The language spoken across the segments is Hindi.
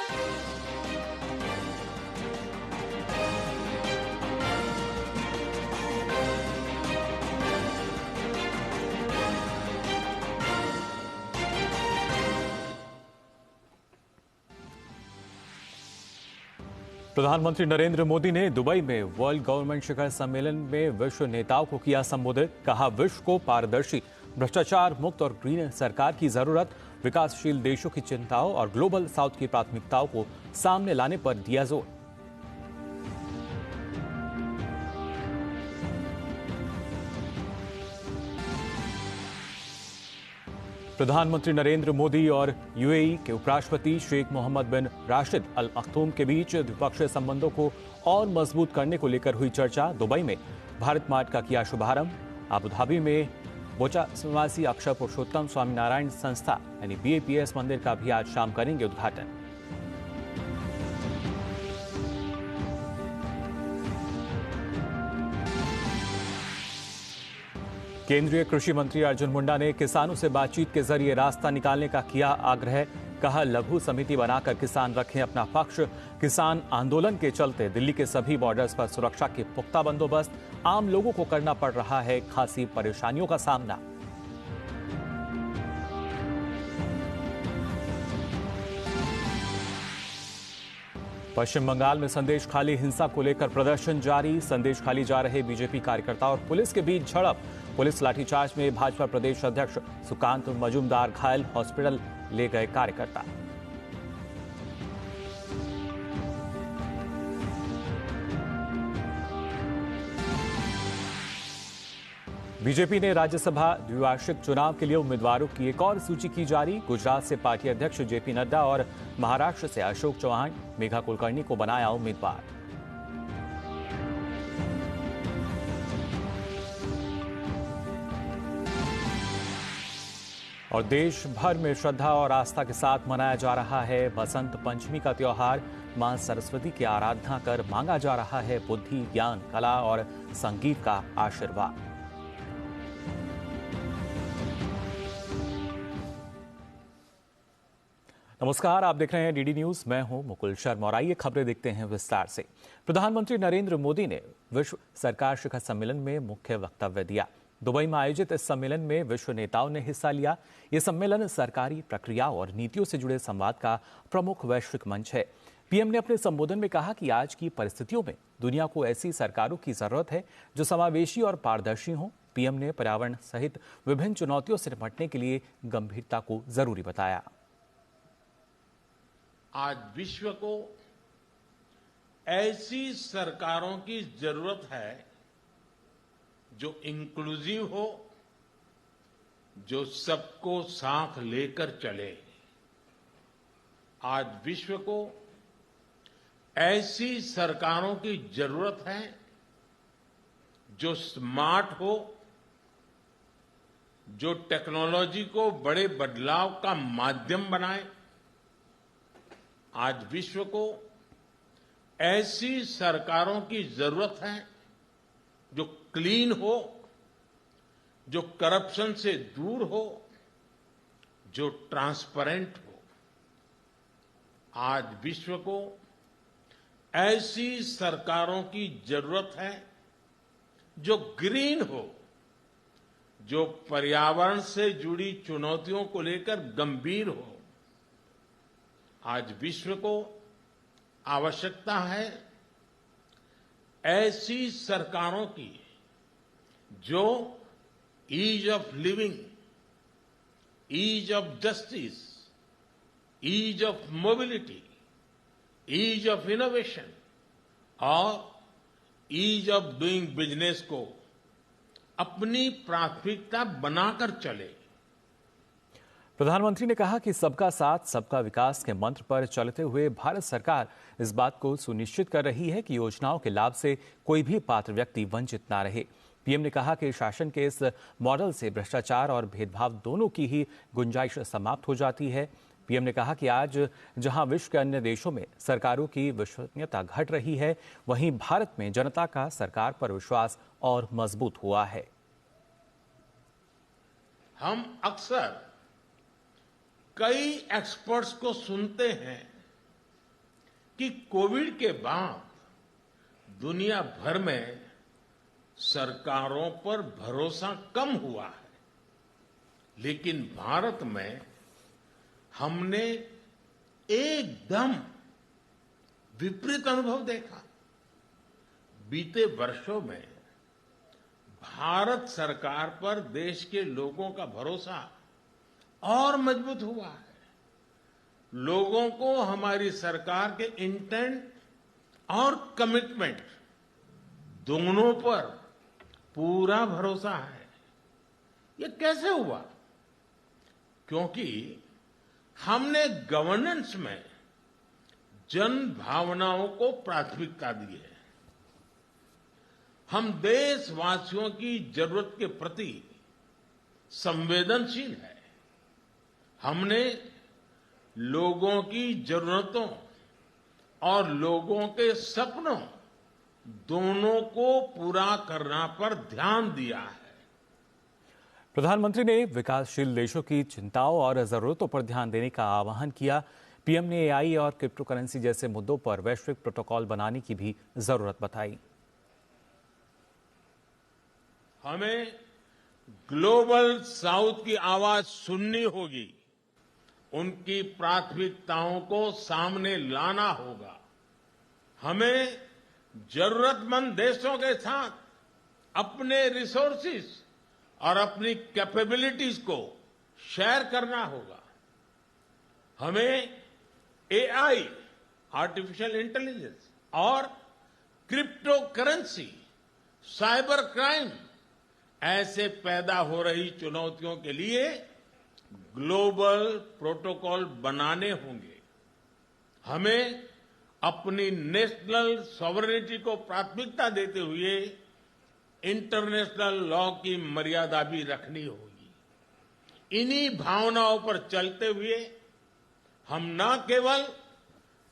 प्रधानमंत्री नरेंद्र मोदी ने दुबई में वर्ल्ड गवर्नमेंट शिखर सम्मेलन में विश्व नेताओं को किया संबोधित। कहा, विश्व को पारदर्शी, भ्रष्टाचार मुक्त और ग्रीन सरकार की जरूरत। विकासशील देशों की चिंताओं और ग्लोबल साउथ की प्राथमिकताओं को सामने लाने पर दिया जोर। प्रधानमंत्री नरेंद्र मोदी और यूएई के उपराष्ट्रपति शेख मोहम्मद बिन राशिद अल मख्तूम के बीच द्विपक्षीय संबंधों को और मजबूत करने को लेकर हुई चर्चा। दुबई में भारत मार्ट का किया शुभारंभ। अबू धाबी में बोचा निवासी अक्षर पुरुषोत्तम स्वामीनारायण संस्था यानी BAPS मंदिर का भी आज शाम करेंगे उद्घाटन। केंद्रीय कृषि मंत्री अर्जुन मुंडा ने किसानों से बातचीत के जरिए रास्ता निकालने का किया आग्रह। कहा, लघु समिति बनाकर किसान रखें अपना पक्ष। किसान आंदोलन के चलते दिल्ली के सभी बॉर्डर्स पर सुरक्षा के पुख्ता बंदोबस्त। आम लोगों को करना पड़ रहा है खासी परेशानियों का सामना। पश्चिम बंगाल में संदेशखाली हिंसा को लेकर प्रदर्शन जारी। संदेशखाली जा रहे बीजेपी कार्यकर्ता और पुलिस के बीच झड़प। पुलिस लाठीचार्ज में भाजपा प्रदेश अध्यक्ष सुकांत मजूमदार घायल, हॉस्पिटल ले गए कार्यकर्ता। बीजेपी ने राज्यसभा द्विवार्षिक चुनाव के लिए उम्मीदवारों की एक और सूची की जारी। गुजरात से पार्टी अध्यक्ष JP नड्डा और महाराष्ट्र से अशोक चौहान, मेघा कुलकर्णी को बनाया उम्मीदवार। और देश भर में श्रद्धा और आस्था के साथ मनाया जा रहा है बसंत पंचमी का त्योहार। मां सरस्वती की आराधना कर मांगा जा रहा है बुद्धि, ज्ञान, कला और संगीत का आशीर्वाद। नमस्कार, आप देख रहे हैं DD न्यूज। मैं हूं मुकुल शर्मा और आइए खबरें देखते हैं विस्तार से। प्रधानमंत्री नरेंद्र मोदी ने विश्व सरकार शिखर सम्मेलन में मुख्य वक्तव्य दिया। दुबई में आयोजित इस सम्मेलन में विश्व नेताओं ने हिस्सा लिया। यह सम्मेलन सरकारी प्रक्रियाओं और नीतियों से जुड़े संवाद का प्रमुख वैश्विक मंच है। PM ने अपने संबोधन में कहा कि आज की परिस्थितियों में दुनिया को ऐसी सरकारों की जरूरत है जो समावेशी और पारदर्शी हों। PM ने पर्यावरण सहित विभिन्न चुनौतियों से निपटने के लिए गंभीरता को जरूरी बताया। आज विश्व को ऐसी सरकारों की जरूरत है जो इंक्लूसिव हो, जो सबको साथ लेकर चले। आज विश्व को ऐसी सरकारों की जरूरत है जो स्मार्ट हो, जो टेक्नोलॉजी को बड़े बदलाव का माध्यम बनाए। आज विश्व को ऐसी सरकारों की जरूरत है जो क्लीन हो, जो करप्शन से दूर हो, जो ट्रांसपेरेंट हो। आज विश्व को ऐसी सरकारों की जरूरत है जो ग्रीन हो, जो पर्यावरण से जुड़ी चुनौतियों को लेकर गंभीर हो। आज विश्व को आवश्यकता है ऐसी सरकारों की जो ease of living, ease of justice, ease of mobility, ease of innovation और ईज ऑफ डूइंग बिजनेस को अपनी प्राथमिकता बनाकर चले। प्रधानमंत्री ने कहा कि सबका साथ सबका विकास के मंत्र पर चलते हुए भारत सरकार इस बात को सुनिश्चित कर रही है कि योजनाओं के लाभ से कोई भी पात्र व्यक्ति वंचित ना रहे। PM ने कहा कि शासन के इस मॉडल से भ्रष्टाचार और भेदभाव दोनों की ही गुंजाइश समाप्त हो जाती है। PM ने कहा कि आज जहां विश्व के अन्य देशों में सरकारों की विश्वसनीयता घट रही है, वहीं भारत में जनता का सरकार पर विश्वास और मजबूत हुआ है। हम अक्सर कई एक्सपर्ट्स को सुनते हैं कि कोविड के बाद दुनिया भर में सरकारों पर भरोसा कम हुआ है, लेकिन भारत में हमने एकदम विपरीत अनुभव देखा। बीते वर्षों में भारत सरकार पर देश के लोगों का भरोसा और मजबूत हुआ है। लोगों को हमारी सरकार के इंटेंट और कमिटमेंट दोनों पर पूरा भरोसा है। ये कैसे हुआ? क्योंकि हमने गवर्नेंस में जन भावनाओं को प्राथमिकता दी है। हम देशवासियों की जरूरत के प्रति संवेदनशील है। हमने लोगों की जरूरतों और लोगों के सपनों दोनों को पूरा करना पर ध्यान दिया है। प्रधानमंत्री ने विकासशील देशों की चिंताओं और जरूरतों पर ध्यान देने का आह्वान किया। पीएम ने एआई और क्रिप्टो करेंसी जैसे मुद्दों पर वैश्विक प्रोटोकॉल बनाने की भी जरूरत बताई। हमें ग्लोबल साउथ की आवाज सुननी होगी, उनकी प्राथमिकताओं को सामने लाना होगा। हमें जरूरतमंद देशों के साथ अपने रिसोर्सेज और अपनी कैपेबिलिटीज को शेयर करना होगा। हमें एआई, आर्टिफिशियल इंटेलिजेंस और क्रिप्टो करेंसी, साइबर क्राइम ऐसे पैदा हो रही चुनौतियों के लिए ग्लोबल प्रोटोकॉल बनाने होंगे। हमें अपनी नेशनल सॉवरेनिटी को प्राथमिकता देते हुए इंटरनेशनल लॉ की मर्यादा भी रखनी होगी। इन्हीं भावनाओं पर चलते हुए हम न केवल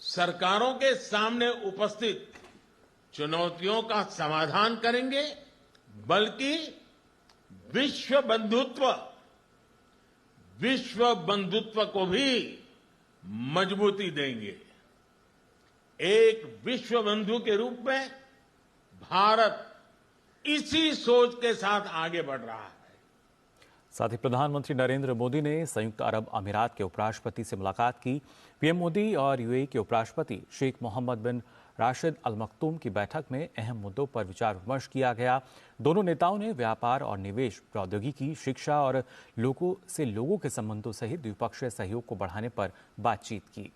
सरकारों के सामने उपस्थित चुनौतियों का समाधान करेंगे, बल्कि विश्व बंधुत्व को भी मजबूती देंगे। एक विश्व बंधु के रूप में भारत इसी सोच के साथ आगे बढ़ रहा है। साथ ही प्रधानमंत्री नरेंद्र मोदी ने संयुक्त अरब अमीरात के उपराष्ट्रपति से मुलाकात की। पीएम मोदी और यूएई के उपराष्ट्रपति शेख मोहम्मद बिन राशिद अल मखतूम की बैठक में अहम मुद्दों पर विचार विमर्श किया गया। दोनों नेताओं ने व्यापार और निवेश, प्रौद्योगिकी, शिक्षा और लोगों के संबंधों सहित द्विपक्षीय सहयोग को बढ़ाने पर बातचीत की।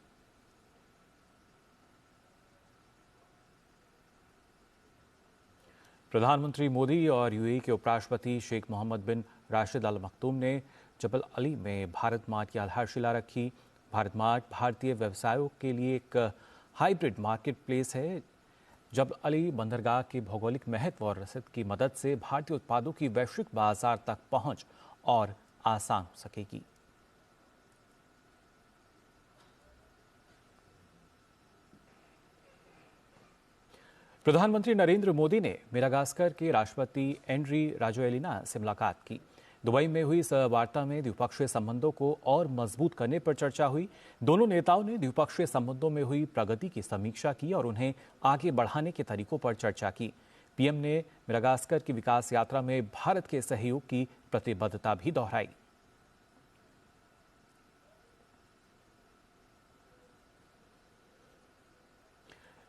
प्रधानमंत्री मोदी और यूएई के उपराष्ट्रपति शेख मोहम्मद बिन राशिद अल मखतूम ने जबल अली में भारत मार्ट की आधारशिला रखी। भारत मार्ट भारतीय व्यवसायों के लिए एक हाइब्रिड मार्केट प्लेस है। जबल अली बंदरगाह के भौगोलिक महत्व और रसद की मदद से भारतीय उत्पादों की वैश्विक बाजार तक पहुंच और आसान हो सकेगी। प्रधानमंत्री नरेंद्र मोदी ने मेडागास्कर के राष्ट्रपति एंड्री राजोएलिना से मुलाकात की। दुबई में हुई इस वार्ता में द्विपक्षीय संबंधों को और मजबूत करने पर चर्चा हुई। दोनों नेताओं ने द्विपक्षीय संबंधों में हुई प्रगति की समीक्षा की और उन्हें आगे बढ़ाने के तरीकों पर चर्चा की। पीएम ने मेडागास्कर की विकास यात्रा में भारत के सहयोग की प्रतिबद्धता भी दोहराई।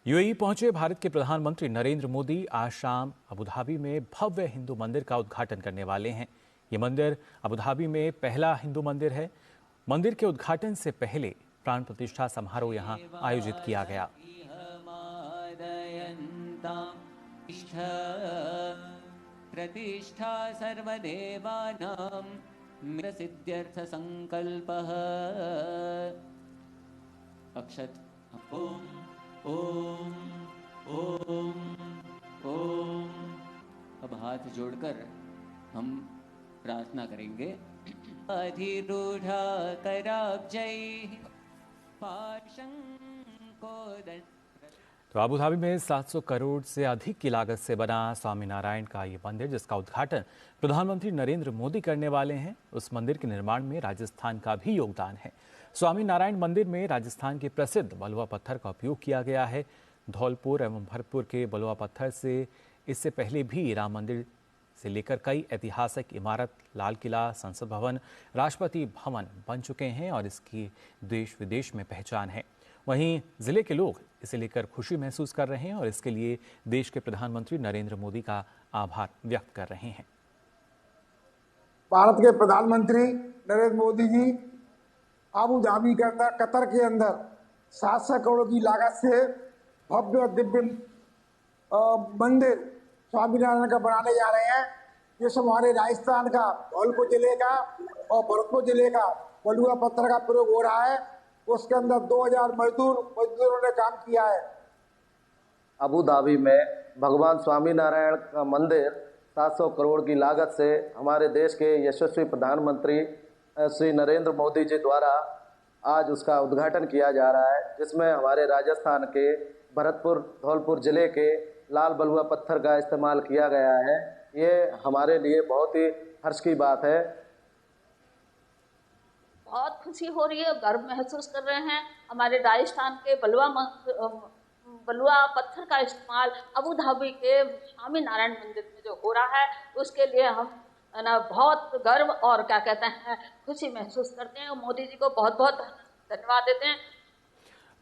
यूएई पहुंचे भारत के प्रधानमंत्री नरेंद्र मोदी आज शाम अबुधाबी में भव्य हिंदू मंदिर का उद्घाटन करने वाले हैं। ये मंदिर अबुधाबी में पहला हिंदू मंदिर है। मंदिर के उद्घाटन से पहले प्राण प्रतिष्ठा समारोह यहां आयोजित किया गया। प्रतिष्ठा सर्वदेवानां सिद्ध्यर्थ संकल्पः। अक्षत ओम ओम ओम ओम। अब हाथ जोड़कर हम प्रार्थना करेंगे। अधिरूढ़ा कराब्जैः पाशंकोदण्ड। तो अबुधाबी में 700 करोड़ से अधिक की लागत से बना स्वामीनारायण का ये मंदिर, जिसका उद्घाटन प्रधानमंत्री नरेंद्र मोदी करने वाले हैं। उस मंदिर के निर्माण में राजस्थान का भी योगदान है। स्वामी नारायण मंदिर में राजस्थान के प्रसिद्ध बलुआ पत्थर का उपयोग किया गया है। धौलपुर एवं भरतपुर के बलुआ पत्थर से इससे पहले भी राम मंदिर से लेकर कई ऐतिहासिक इमारत, लाल किला, संसद भवन, राष्ट्रपति भवन बन चुके हैं और इसकी देश विदेश में पहचान है। वहीं जिले के लोग इसे लेकर खुशी महसूस कर रहे हैं और इसके लिए देश के प्रधानमंत्री नरेंद्र मोदी का आभार व्यक्त कर रहे हैं। भारत के प्रधानमंत्री नरेंद्र मोदी जी आबू धाबी के अंदर, कतर के अंदर 700 करोड़ की लागत से भव्य दिव्य मंदिर स्वामीनारायण का बनाने जा रहे हैं। ये सब हमारे राजस्थान का धौलपुर जिले का और भरतपुर जिले का बलुआ पत्थर का प्रयोग हो रहा है। उसके अंदर 2000 मजदूरों ने काम किया है। अबू धाबी में भगवान स्वामीनारायण का मंदिर 700 करोड़ की लागत से हमारे देश के यशस्वी प्रधानमंत्री श्री नरेंद्र मोदी जी द्वारा आज उसका उद्घाटन किया जा रहा है, जिसमें हमारे राजस्थान के भरतपुर धौलपुर जिले के लाल बलुआ पत्थर का इस्तेमाल किया गया है। ये हमारे लिए बहुत ही हर्ष की बात है। बहुत खुशी हो रही है, गर्व महसूस कर रहे हैं। हमारे राजस्थान के बलुआ पत्थर का इस्तेमाल अबू धाबी के स्वामी नारायण मंदिर में जो हो रहा है, उसके लिए हम बहुत गर्व और क्या कहते हैं खुशी महसूस करते हैं और मोदी जी को बहुत बहुत धन्यवाद देते हैं।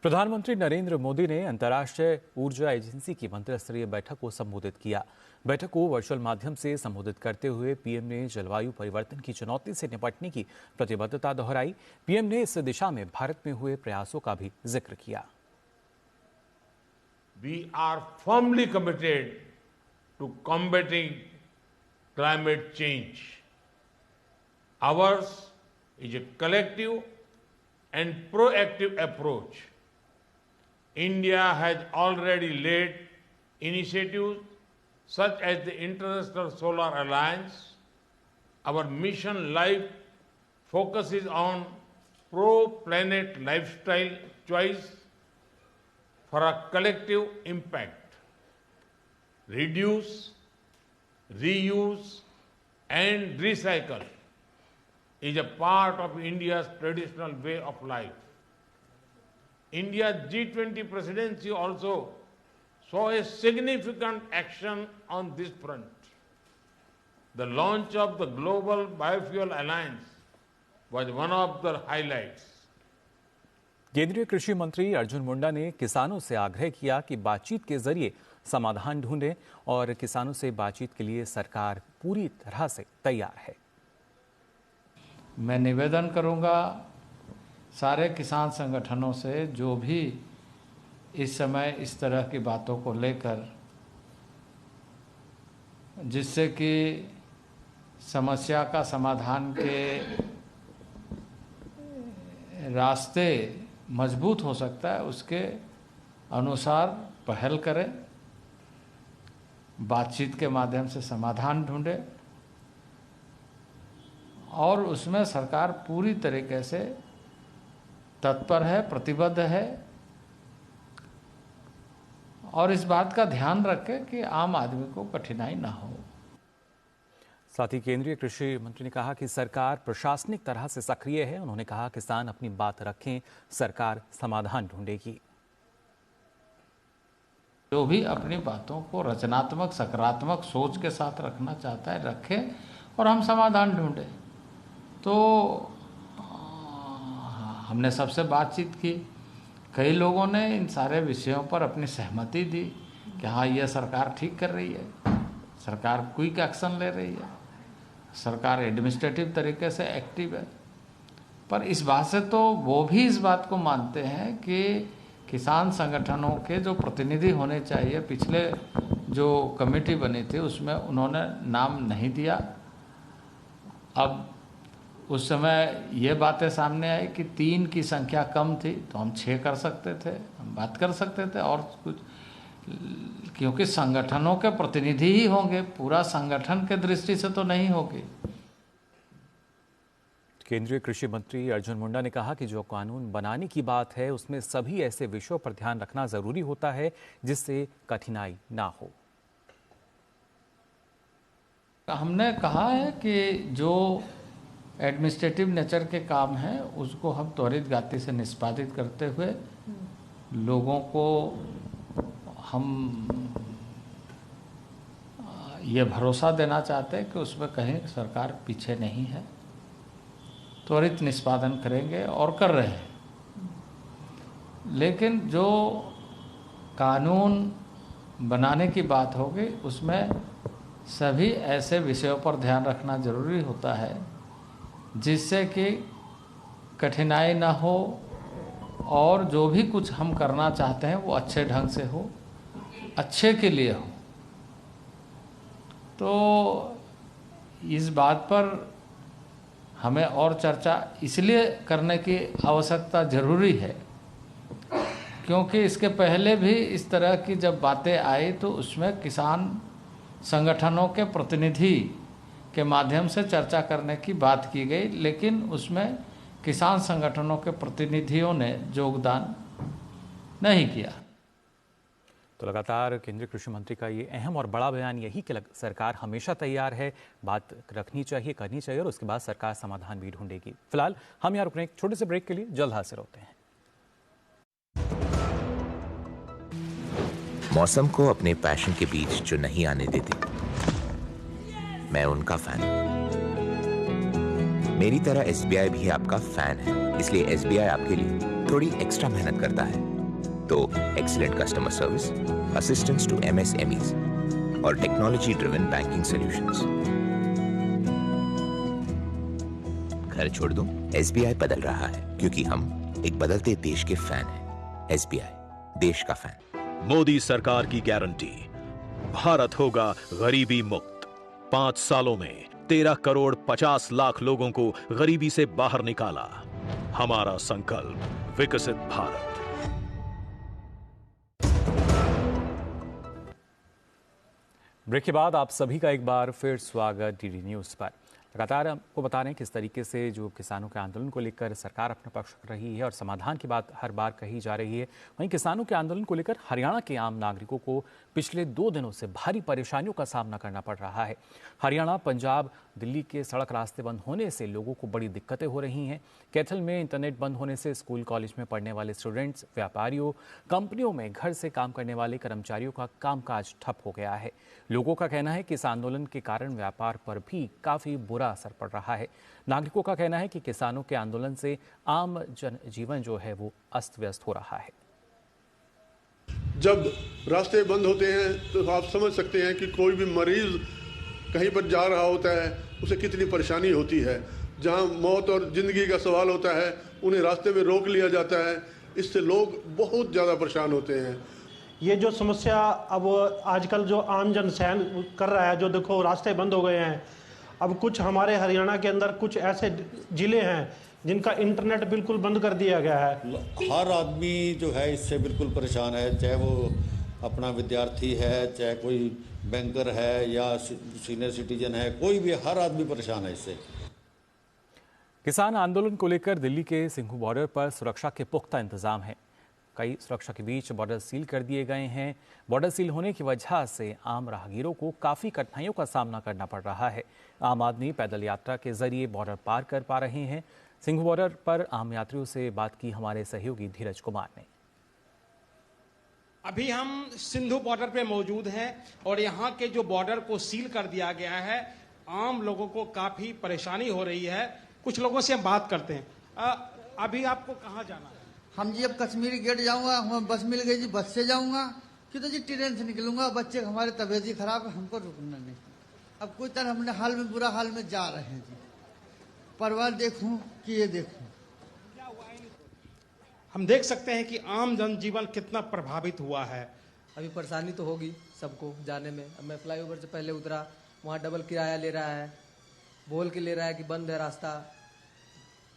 प्रधानमंत्री नरेंद्र मोदी ने अंतर्राष्ट्रीय ऊर्जा एजेंसी की मंत्रिस्तरीय बैठक को संबोधित किया। बैठक को वर्चुअल माध्यम से संबोधित करते हुए पीएम ने जलवायु परिवर्तन की चुनौती से निपटने की प्रतिबद्धता दोहराई। पीएम ने इस दिशा में भारत में हुए प्रयासों का भी जिक्र किया। We are firmly committed to combating climate change. Ours is a collective and proactive approach. India has already led initiatives such as the International Solar Alliance. Our mission life focuses on pro-planet lifestyle choice for a collective impact. Reduce, reuse and recycle is a part of India's traditional way of life. India's G20 presidency also saw a significant action on this front. The launch of the Global Biofuel Alliance was one of the highlights. केंद्रीय कृषि मंत्री अर्जुन मुंडा ने किसानों से आग्रह किया कि बातचीत के जरिए समाधान ढूंढें और किसानों से बातचीत के लिए सरकार पूरी तरह से तैयार है। मैं निवेदन करूंगा सारे किसान संगठनों से, जो भी इस समय इस तरह की बातों को लेकर, जिससे कि समस्या का समाधान के रास्ते मजबूत हो सकता है, उसके अनुसार पहल करें, बातचीत के माध्यम से समाधान ढूंढे और उसमें सरकार पूरी तरीके से तत्पर है, प्रतिबद्ध है और इस बात का ध्यान रखे कि आम आदमी को कठिनाई ना हो। साथ ही केंद्रीय कृषि मंत्री ने कहा कि सरकार प्रशासनिक तरह से सक्रिय है। उन्होंने कहा किसान अपनी बात रखें, सरकार समाधान ढूंढेगी। जो भी अपनी बातों को रचनात्मक, सकारात्मक सोच के साथ रखना चाहता है रखे और हम समाधान ढूंढे। तो हमने सबसे बातचीत की, कई लोगों ने इन सारे विषयों पर अपनी सहमति दी कि हाँ, यह सरकार ठीक कर रही है, सरकार क्विक एक्शन ले रही है, सरकार एडमिनिस्ट्रेटिव तरीके से एक्टिव है। पर इस बात से तो वो भी इस बात को मानते हैं कि किसान संगठनों के जो प्रतिनिधि होने चाहिए, पिछले जो कमेटी बनी थी उसमें उन्होंने नाम नहीं दिया। अब उस समय ये बातें सामने आई कि 3 की संख्या कम थी तो हम 6 कर सकते थे, हम बात कर सकते थे और कुछ, क्योंकि संगठनों के प्रतिनिधि ही होंगे, पूरा संगठन के दृष्टि से तो नहीं होगी। केंद्रीय कृषि मंत्री अर्जुन मुंडा ने कहा कि जो कानून बनाने की बात है उसमें सभी ऐसे विषयों पर ध्यान रखना जरूरी होता है जिससे कठिनाई ना हो। हमने कहा है कि जो एडमिनिस्ट्रेटिव नेचर के काम हैं उसको हम त्वरित गति से निष्पादित करते हुए लोगों को हम ये भरोसा देना चाहते हैं कि उसमें कहीं सरकार पीछे नहीं है, त्वरित निष्पादन करेंगे और कर रहे हैं। लेकिन जो कानून बनाने की बात होगी उसमें सभी ऐसे विषयों पर ध्यान रखना जरूरी होता है जिससे कि कठिनाई ना हो और जो भी कुछ हम करना चाहते हैं वो अच्छे ढंग से हो, अच्छे के लिए हो। तो इस बात पर हमें और चर्चा इसलिए करने की आवश्यकता जरूरी है क्योंकि इसके पहले भी इस तरह की जब बातें आई तो उसमें किसान संगठनों के प्रतिनिधि के माध्यम से चर्चा करने की बात की गई, लेकिन उसमें किसान संगठनों के प्रतिनिधियों ने योगदान नहीं किया। तो लगातार केंद्रीय कृषि मंत्री का ये अहम और बड़ा बयान यही कि सरकार हमेशा तैयार है, बात रखनी चाहिए, करनी चाहिए और उसके बाद सरकार समाधान भी ढूंढेगी। फिलहाल हम यहाँ रुक रहे हैं एक छोटे से ब्रेक के लिए, जल्द हाजिर होते हैं। मौसम को अपने पैशन के बीच जो नहीं आने देते, मैं उनका फैन हूं। मेरी तरह SBI भी आपका फैन है, इसलिए SBI आपके लिए थोड़ी एक्स्ट्रा मेहनत करता है। तो excellent customer service, assistance to MSMEs और टेक्नोलॉजी ड्रिवन बैंकिंग सॉल्यूशंस। घर छोड़ दूं, SBI बदल रहा है क्योंकि हम एक बदलते देश के फैन हैं। SBI, देश का फैन। मोदी सरकार की गारंटी, भारत होगा गरीबी मुक्त। 5 सालों में 13 करोड़ 50 लाख लोगों को गरीबी से बाहर निकाला। हमारा संकल्प विकसित भारत। ब्रेक के बाद आप सभी का एक बार फिर स्वागत DD न्यूज़ पर। लगातार आपको बता रहे हैं किस तरीके से जो किसानों के आंदोलन को लेकर सरकार अपना पक्ष कर रही है और समाधान की बात हर बार कही जा रही है। वहीं किसानों के आंदोलन को लेकर हरियाणा के आम नागरिकों को पिछले 2 दिनों से भारी परेशानियों का सामना करना पड़ रहा है। हरियाणा, पंजाब, दिल्ली के सड़क रास्ते बंद होने से लोगों को बड़ी दिक्कतें हो रही हैं। कैथल में इंटरनेट बंद होने से स्कूल कॉलेज में पढ़ने वाले स्टूडेंट्स, व्यापारियों, कंपनियों में घर से काम करने वाले कर्मचारियों का कामकाज ठप हो गया है। लोगों का कहना है कि इस आंदोलन के कारण व्यापार पर भी काफ़ी बुरा असर पड़ रहा है। नागरिकों का कहना है कि किसानों के आंदोलन से आम जनजीवन जो है वो अस्त व्यस्त हो रहा है। जब रास्ते बंद होते हैं तो आप समझ सकते हैं कि कोई भी मरीज कहीं पर जा रहा होता है उसे कितनी परेशानी होती है। जहां मौत और जिंदगी का सवाल होता है उन्हें रास्ते में रोक लिया जाता है। इससे लोग बहुत ज़्यादा परेशान होते हैं। ये जो समस्या अब आजकल जो आम जन सहन कर रहा है, जो देखो रास्ते बंद हो गए हैं। अब कुछ हमारे हरियाणा के अंदर कुछ ऐसे जिले हैं जिनका इंटरनेट बिल्कुल बंद कर दिया गया है। हर आदमी जो है इससे बिल्कुल परेशान है, चाहे वो अपना विद्यार्थी है, चाहे कोई बैंकर है या सीनियर सिटीजन है, कोई भी, हर आदमी परेशान है इससे। किसान आंदोलन को लेकर दिल्ली के सिंघू बॉर्डर पर सुरक्षा के पुख्ता इंतजाम है। कई सुरक्षा के बीच बॉर्डर सील कर दिए गए हैं। बॉर्डर सील होने की वजह से आम राहगीरों को काफ़ी कठिनाइयों का सामना करना पड़ रहा है। आम आदमी पैदल यात्रा के जरिए बॉर्डर पार कर पा रहे हैं। सिंघू बॉर्डर पर आम यात्रियों से बात की हमारे सहयोगी धीरज कुमार ने। अभी हम सिंधु बॉर्डर पे मौजूद हैं और यहाँ के जो बॉर्डर को सील कर दिया गया है, आम लोगों को काफी परेशानी हो रही है। कुछ लोगों से हम बात करते हैं। अभी आपको कहाँ जाना है? हम जी अब कश्मीरी गेट जाऊंगा, हमें बस मिल गई जी, बस से जाऊंगा कि तो जी ट्रेन से निकलूंगा। बच्चे हमारे तबीयत ही खराब है, हमको रुकना नहीं। अब कोई तरह हमने हाल में बुरा हाल में जा रहे हैं जी। परिवार देखूं कि ये देखूं। हम देख सकते हैं कि आम जनजीवन कितना प्रभावित हुआ है। अभी परेशानी तो होगी सबको जाने में। अब मैं फ्लाईओवर से पहले उतरा, वहाँ डबल किराया ले रहा है, बोल के ले रहा है कि बंद है रास्ता।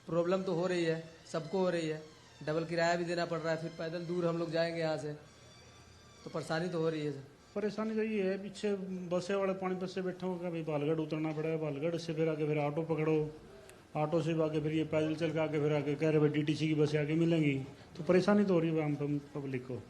प्रॉब्लम तो हो रही है, सबको हो रही है। डबल किराया भी देना पड़ रहा है, फिर पैदल दूर हम लोग जाएंगे यहाँ से, तो परेशानी तो हो रही है। परेशानी तो ये है, पीछे बसें वाले पानीपत से बैठे हो, कभी बालगढ़ उतरना पड़ा है, बालगढ़ से फिर आके फिर ऑटो पकड़ो, ऑटो से आके फिर ये पैदल चल के आके फिर आके कह रहे भाई DTC की बसें आके मिलेंगी। तो परेशानी तो हो रही है आम पब्लिक को।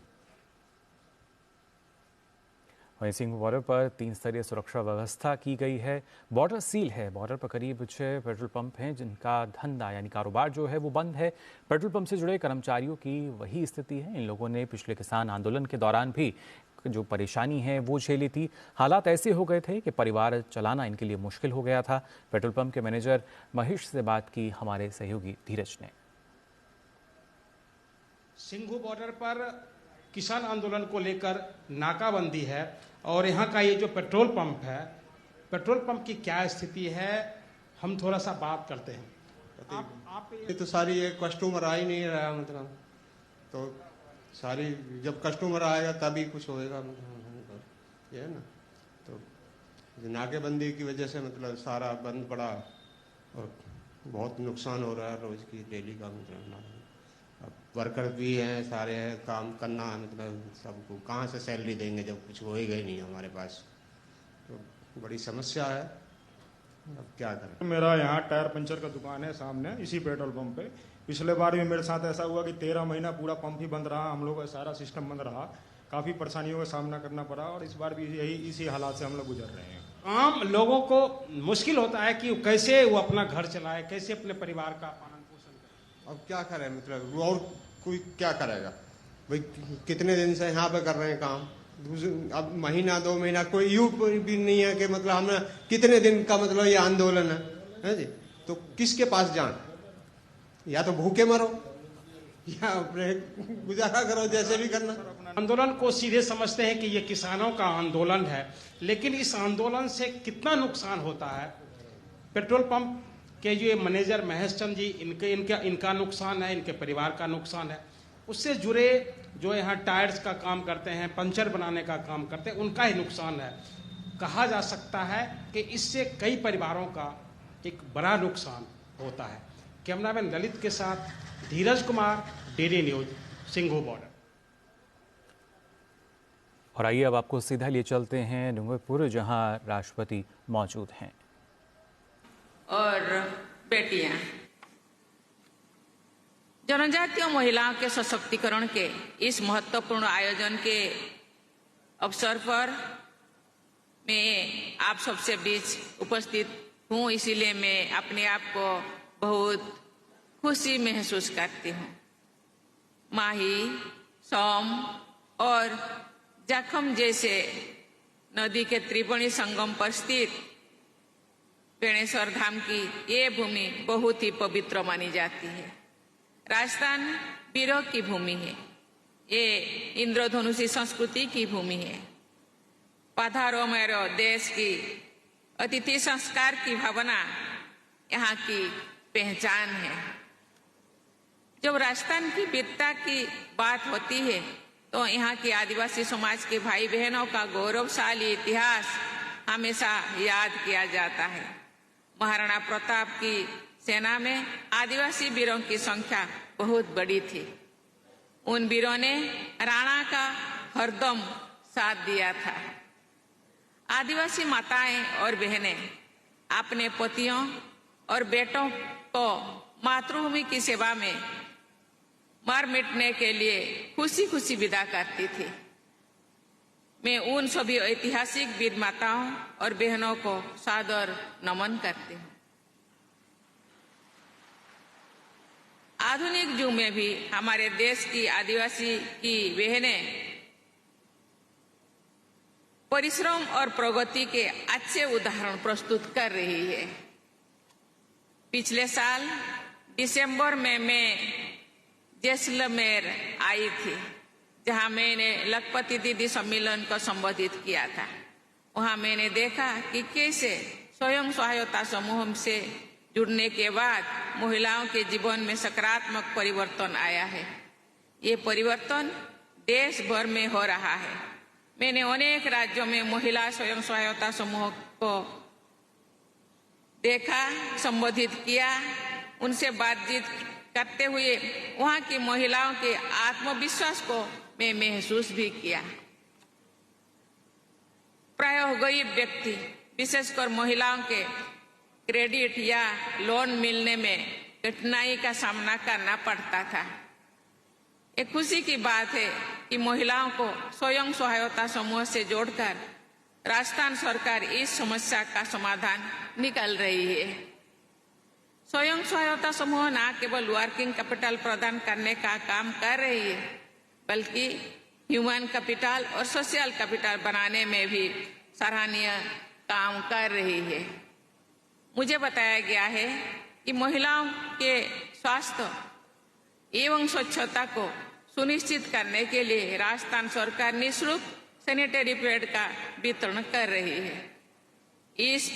वहीं सिंघू बॉर्डर पर 3 स्तरीय सुरक्षा व्यवस्था की गई है। बॉर्डर सील है। बॉर्डर पर करीब 6 पेट्रोल पंप हैं जिनका धंधा यानी कारोबार जो है वो बंद है। पेट्रोल पंप से जुड़े कर्मचारियों की वही स्थिति है। इन लोगों ने पिछले किसान आंदोलन के दौरान भी जो परेशानी है वो झेली थी। हालात ऐसे हो गए थे कि परिवार चलाना इनके लिए मुश्किल हो गया था। पेट्रोल पंप के मैनेजर महेश से बात की हमारे सहयोगी धीरज ने। सिंघू बॉर्डर पर किसान आंदोलन को लेकर नाकाबंदी है और यहाँ का ये जो पेट्रोल पंप है, पेट्रोल पंप की क्या स्थिति है, हम थोड़ा सा बात करते हैं। आप ये तो सारी ये कस्टमर आ ही नहीं रहा, मतलब तो सारी जब कस्टमर आएगा तभी कुछ होएगा, मतलब ये है ना। तो नाकेबंदी की वजह से मतलब सारा बंद पड़ा और बहुत नुकसान हो रहा है रोज की डेली का, मतलब वर्कर भी हैं, सारे हैं, काम करना है, मतलब सबको कहाँ से सैलरी देंगे जब कुछ होएगा ही नहीं हमारे पास। तो बड़ी समस्या है, अब क्या करें। मेरा यहाँ टायर पंचर का दुकान है सामने इसी पेट्रोल पंप पे। पिछले बार भी मेरे साथ ऐसा हुआ कि 13 महीना पूरा पंप ही बंद रहा, हम लोग का सारा सिस्टम बंद रहा, काफ़ी परेशानियों का सामना करना पड़ा और इस बार भी इसी हालात से हम लोग गुजर रहे हैं। आम लोगों को मुश्किल होता है कि कैसे वो अपना घर चलाए, कैसे अपने परिवार का पालन पोषण करे। अब क्या करें, मतलब और कोई क्या करेगा भाई, कितने दिन से यहाँ पे कर रहे हैं काम, अब महीना 2 महीना कोई यूं भी नहीं है कि मतलब हम कितने दिन का मतलब ये आंदोलन है जी। तो किसके पास जान, या तो भूखे मरो या अपने गुजारा करो, जैसे भी करना। आंदोलन को सीधे समझते हैं कि ये किसानों का आंदोलन है, लेकिन इस आंदोलन से कितना नुकसान होता है। पेट्रोल पंप के जो मैनेजर महेश चंद जी, इनका नुकसान है, इनके परिवार का नुकसान है। उससे जुड़े जो यहाँ टायर्स का काम करते हैं, पंचर बनाने का काम करते हैं, उनका ही नुकसान है। कहा जा सकता है कि इससे कई परिवारों का एक बड़ा नुकसान होता है। कैमरामैन ललित के साथ Dheeraj Kumar, DD news, Singhu border. और आइए अब आपको सीधा लिए चलते हैं डूंगरपुर, जहां राष्ट्रपति मौजूद हैं। और बेटियां, जनजातीय महिलाओं के सशक्तिकरण के इस महत्वपूर्ण आयोजन के अवसर पर मैं आप सबसे बीच उपस्थित हूं, इसीलिए मैं अपने आप को बहुत खुशी महसूस करती हूं। माही, सोम और जखम जैसे नदी के त्रिवेणी संगम पर स्थित बेणेश्वर धाम की ये भूमि बहुत ही पवित्र मानी जाती है। राजस्थान वीरों की भूमि है, ये इंद्रधनुषी संस्कृति की भूमि है। पधारो मेरो देश की अतिथि संस्कार की भावना यहाँ की पहचान है। जब राजस्थान की वीरता की बात होती है तो यहाँ के आदिवासी समाज के भाई बहनों का गौरवशाली इतिहास हमेशा याद किया जाता है। महाराणा प्रताप की सेना में आदिवासी वीरों की संख्या बहुत बड़ी थी। उन वीरों ने राणा का हरदम साथ दिया था। आदिवासी माताएं और बहनें अपने पतियों और बेटों को मातृभूमि की सेवा में मर मिटने के लिए खुशी खुशी विदा करती थी। मैं उन सभी ऐतिहासिक वीर माताओं और बहनों को सादर नमन करती हूँ। आधुनिक युग में भी हमारे देश की आदिवासी की बहनें परिश्रम और प्रगति के अच्छे उदाहरण प्रस्तुत कर रही है। पिछले साल दिसंबर में मैं जैसलमेर आई थी, जहां मैंने लखपति दीदी सम्मेलन को संबोधित किया था। वहां मैंने देखा कि कैसे स्वयं सहायता समूह से जुड़ने के बाद महिलाओं के जीवन में सकारात्मक परिवर्तन आया है। ये परिवर्तन देश भर में हो रहा है। मैंने अनेक राज्यों में महिला स्वयं सहायता समूह को देखा, संबोधित किया, उनसे बातचीत करते हुए वहां की महिलाओं के आत्मविश्वास को मैं महसूस भी किया। प्रायः गरीब व्यक्ति, विशेषकर महिलाओं के क्रेडिट या लोन मिलने में कठिनाई का सामना करना पड़ता था। एक खुशी की बात है कि महिलाओं को स्वयं सहायता समूह से जोड़कर राजस्थान सरकार इस समस्या का समाधान निकाल रही है। स्वयं सहायता समूह न केवल वर्किंग कैपिटल प्रदान करने का काम कर रही है, बल्कि ह्यूमन कैपिटल और सोशल कैपिटल बनाने में भी सराहनीय काम कर रही है। मुझे बताया गया है कि महिलाओं के स्वास्थ्य एवं स्वच्छता को सुनिश्चित करने के लिए राजस्थान सरकार निःशुल्क सैनिटरी पैड का वितरण कर रही है। इस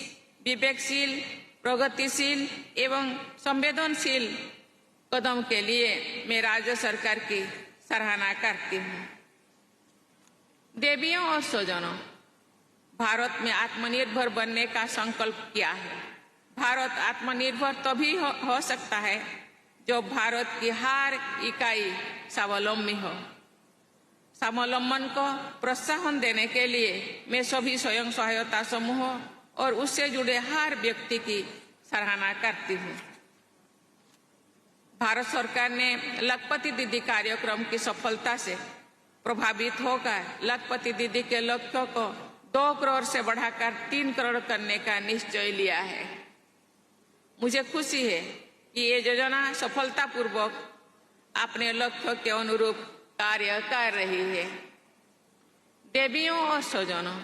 विवेकशील, प्रगतिशील एवं संवेदनशील कदम के लिए मैं राज्य सरकार की सराहना करती हूँ। देवियों और स्वजनों, भारत में आत्मनिर्भर बनने का संकल्प किया है। भारत आत्मनिर्भर तभी हो सकता है जब भारत की हर इकाई स्वावलंबी हो। स्वावलंबन को प्रोत्साहन देने के लिए मैं सभी स्वयं सहायता समूह और उससे जुड़े हर व्यक्ति की सराहना करती हूँ। भारत सरकार ने लखपति दीदी कार्यक्रम की सफलता से प्रभावित होकर लखपति दीदी के लक्ष्य को 2 करोड़ से बढ़ाकर 3 करोड़ करने का निश्चय लिया है। मुझे खुशी है कि ये योजना सफलतापूर्वक अपने लक्ष्य के अनुरूप कार्य कर रही है। देवियों और स्वजनों,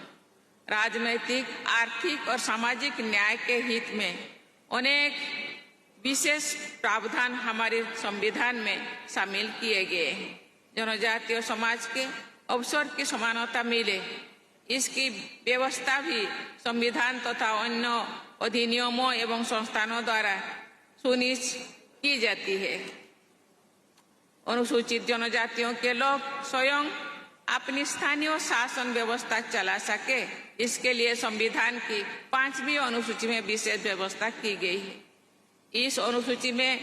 राजनैतिक, आर्थिक और सामाजिक न्याय के हित में अनेक विशेष प्रावधान हमारे संविधान में शामिल किए गए हैं। जनजातीय समाज के अवसर की समानता मिले, इसकी व्यवस्था भी संविधान तथा अन्य अधिनियमों एवं संस्थानों द्वारा सुनिश्चित की जाती है। अनुसूचित जनजातियों के लोग स्वयं अपनी स्थानीय शासन व्यवस्था चला सके, इसके लिए संविधान की 5वीं अनुसूची में विशेष व्यवस्था की गई है। इस अनुसूची में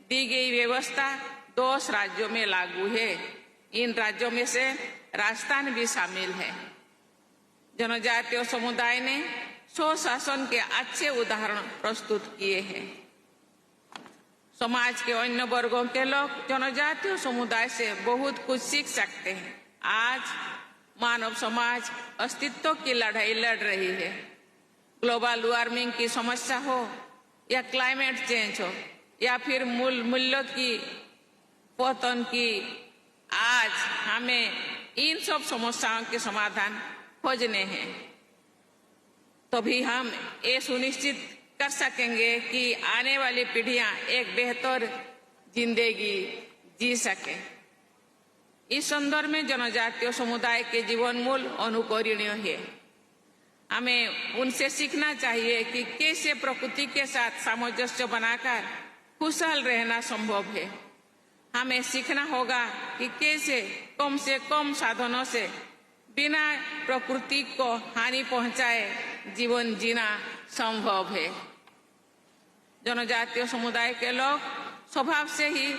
दी गई व्यवस्था 10 राज्यों में लागू है। इन राज्यों में से राजस्थान भी शामिल है। जनजातीय समुदाय ने स्वशासन के अच्छे उदाहरण प्रस्तुत किए हैं। समाज के अन्य वर्गों के लोग जनजातीय समुदाय से बहुत कुछ सीख सकते हैं। आज मानव समाज अस्तित्व की लड़ाई लड़ रही है। ग्लोबल वार्मिंग की समस्या हो या क्लाइमेट चेंज हो या फिर मूल्यों की पतन की, आज हमें इन सब समस्याओं के समाधान खोजने हैं। तभी हम ये सुनिश्चित कर सकेंगे कि आने वाली पीढ़ियां एक बेहतर जिंदगी जी सके। इस संदर्भ में जनजातीय समुदाय के जीवन मूल अनुकरणीय है। हमें उनसे सीखना चाहिए कि कैसे प्रकृति के साथ सामंजस्य बनाकर खुशहाल रहना संभव है। हमें सीखना होगा कि कैसे कम से कम साधनों से बिना प्रकृति को हानि पहुंचाए जीवन जीना संभव है। जनजातीय समुदाय के लोग स्वभाव से ही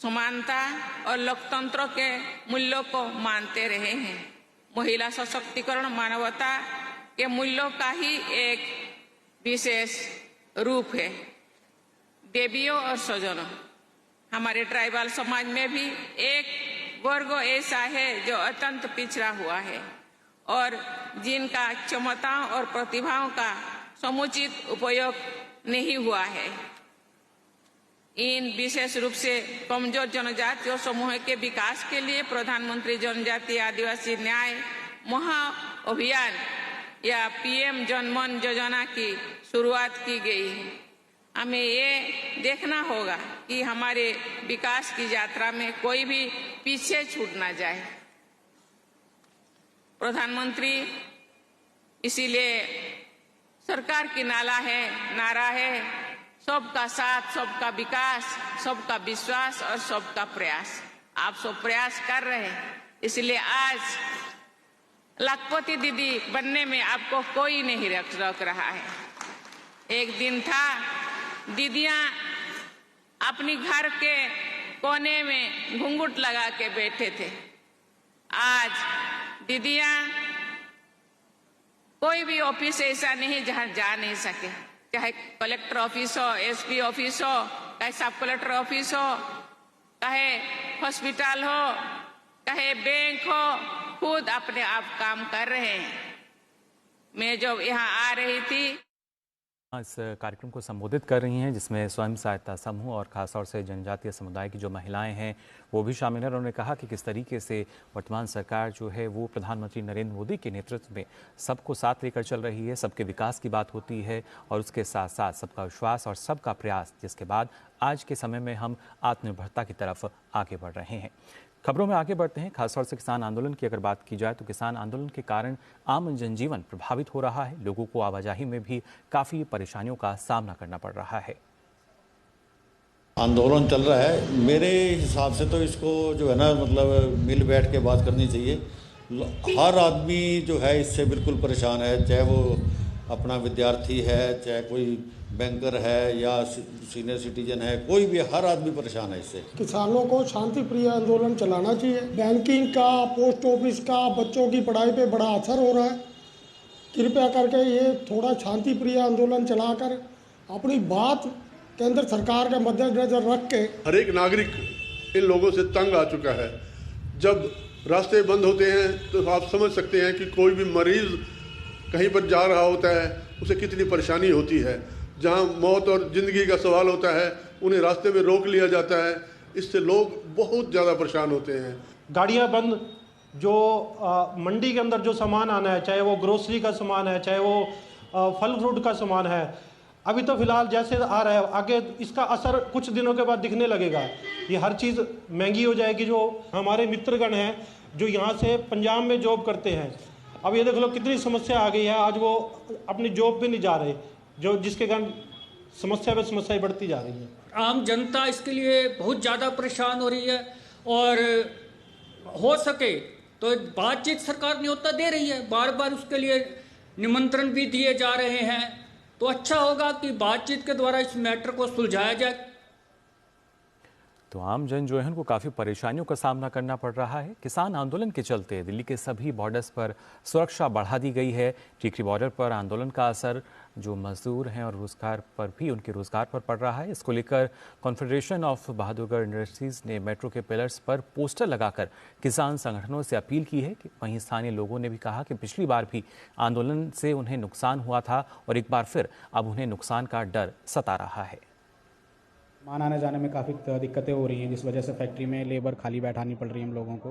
समानता और लोकतंत्र के मूल्यों को मानते रहे हैं। महिला सशक्तिकरण मानवता के मूल्यों का ही एक विशेष रूप है। देवियों और स्वजनों, हमारे ट्राइबल समाज में भी एक वर्ग ऐसा है जो अत्यंत पिछड़ा हुआ है और जिनका क्षमताओं और प्रतिभाओं का समुचित उपयोग नहीं हुआ है। इन विशेष रूप से कमजोर जनजातीय समूह के विकास के लिए प्रधानमंत्री जनजातीय आदिवासी न्याय महाअभियान या पीएम जनमन योजना की शुरुआत की गई है। हमें ये देखना होगा कि हमारे विकास की यात्रा में कोई भी पीछे छूट ना जाए। प्रधानमंत्री इसीलिए सरकार की नारा है सबका साथ, सबका विकास, सबका विश्वास और सबका प्रयास। आप सब प्रयास कर रहे हैं, इसलिए आज लखपति दीदी बनने में आपको कोई नहीं रोक रहा है। एक दिन था दीदियां अपनी घर के कोने में घूंघट लगा के बैठे थे। आज दीदियां कोई भी ऑफिस ऐसा नहीं जहां जा नहीं सके, चाहे कलेक्टर ऑफिस हो, एसपी ऑफिस हो, चाहे सब कलेक्टर ऑफिस हो, चाहे हॉस्पिटल हो, चाहे बैंक हो, खुद अपने आप काम कर रहे हैं। मैं जब यहाँ आ रही थी, इस कार्यक्रम को संबोधित कर रही हैं, जिसमें स्वयं सहायता समूह और खासतौर से जनजातीय समुदाय की जो महिलाएं हैं वो भी शामिल हैं। उन्होंने कहा कि किस तरीके से वर्तमान सरकार जो है वो प्रधानमंत्री नरेंद्र मोदी के नेतृत्व में सबको साथ लेकर चल रही है, सबके विकास की बात होती है और उसके साथ साथ सबका विश्वास और सबका प्रयास, जिसके बाद आज के समय में हम आत्मनिर्भरता की तरफ आगे बढ़ रहे हैं। खबरों में आगे बढ़ते हैं। खासतौर से किसान आंदोलन की अगर बात की जाए तो किसान आंदोलन के कारण आम जनजीवन प्रभावित हो रहा है। लोगों को आवाजाही में भी काफ़ी परेशानियों का सामना करना पड़ रहा है। आंदोलन चल रहा है, मेरे हिसाब से तो इसको जो है ना मतलब मिल बैठ के बात करनी चाहिए। हर आदमी जो है इससे बिल्कुल परेशान है, चाहे वो अपना विद्यार्थी है, चाहे कोई बैंकर है या सीनियर सिटीजन है, कोई भी, हर आदमी परेशान है इससे। किसानों को शांति प्रिय आंदोलन चलाना चाहिए। बैंकिंग का, पोस्ट ऑफिस का, बच्चों की पढ़ाई पे बड़ा असर हो रहा है। कृपया करके ये थोड़ा शांति प्रिय आंदोलन चलाकर अपनी बात केंद्र सरकार के मद्देनजर रख के, हर एक नागरिक इन लोगों से तंग आ चुका है। जब रास्ते बंद होते हैं तो आप समझ सकते हैं कि कोई भी मरीज कहीं पर जा रहा होता है उसे कितनी परेशानी होती है। जहां मौत और जिंदगी का सवाल होता है उन्हें रास्ते में रोक लिया जाता है। इससे लोग बहुत ज़्यादा परेशान होते हैं। गाड़ियां बंद, जो मंडी के अंदर जो सामान आना है, चाहे वो ग्रोसरी का सामान है, चाहे वो फल फ्रूट का सामान है, अभी तो फिलहाल जैसे आ रहा है, आगे इसका असर कुछ दिनों के बाद दिखने लगेगा। ये हर चीज़ महंगी हो जाएगी। जो हमारे मित्रगण हैं जो यहाँ से पंजाब में जॉब करते हैं, अब ये देख लो कितनी समस्या आ गई है। आज वो अपनी जॉब पे नहीं जा रहे, जो जिसके कारण समस्या पे समस्याएं बढ़ती जा रही है। आम जनता इसके लिए बहुत ज़्यादा परेशान हो रही है और हो सके तो बातचीत सरकार न्योता दे रही है, बार बार उसके लिए निमंत्रण भी दिए जा रहे हैं। तो अच्छा होगा कि बातचीत के द्वारा इस मैटर को सुलझाया जाए। तो आम जन जो है उनको काफ़ी परेशानियों का सामना करना पड़ रहा है। किसान आंदोलन के चलते दिल्ली के सभी बॉर्डर्स पर सुरक्षा बढ़ा दी गई है। टीकरी बॉर्डर पर आंदोलन का असर जो मजदूर हैं और रोजगार पर भी, उनके रोजगार पर पड़ रहा है। इसको लेकर कॉन्फेडरेशन ऑफ बहादुरगढ़ इंडस्ट्रीज ने मेट्रो के पिलर्स पर पोस्टर लगाकर किसान संगठनों से अपील की है। कि वहीं स्थानीय लोगों ने भी कहा कि पिछली बार भी आंदोलन से उन्हें नुकसान हुआ था और एक बार फिर अब उन्हें नुकसान का डर सता रहा है। सामान आने जाने में काफ़ी दिक्कतें हो रही हैं, जिस वजह से फैक्ट्री में लेबर खाली बैठानी पड़ रही है हम लोगों को।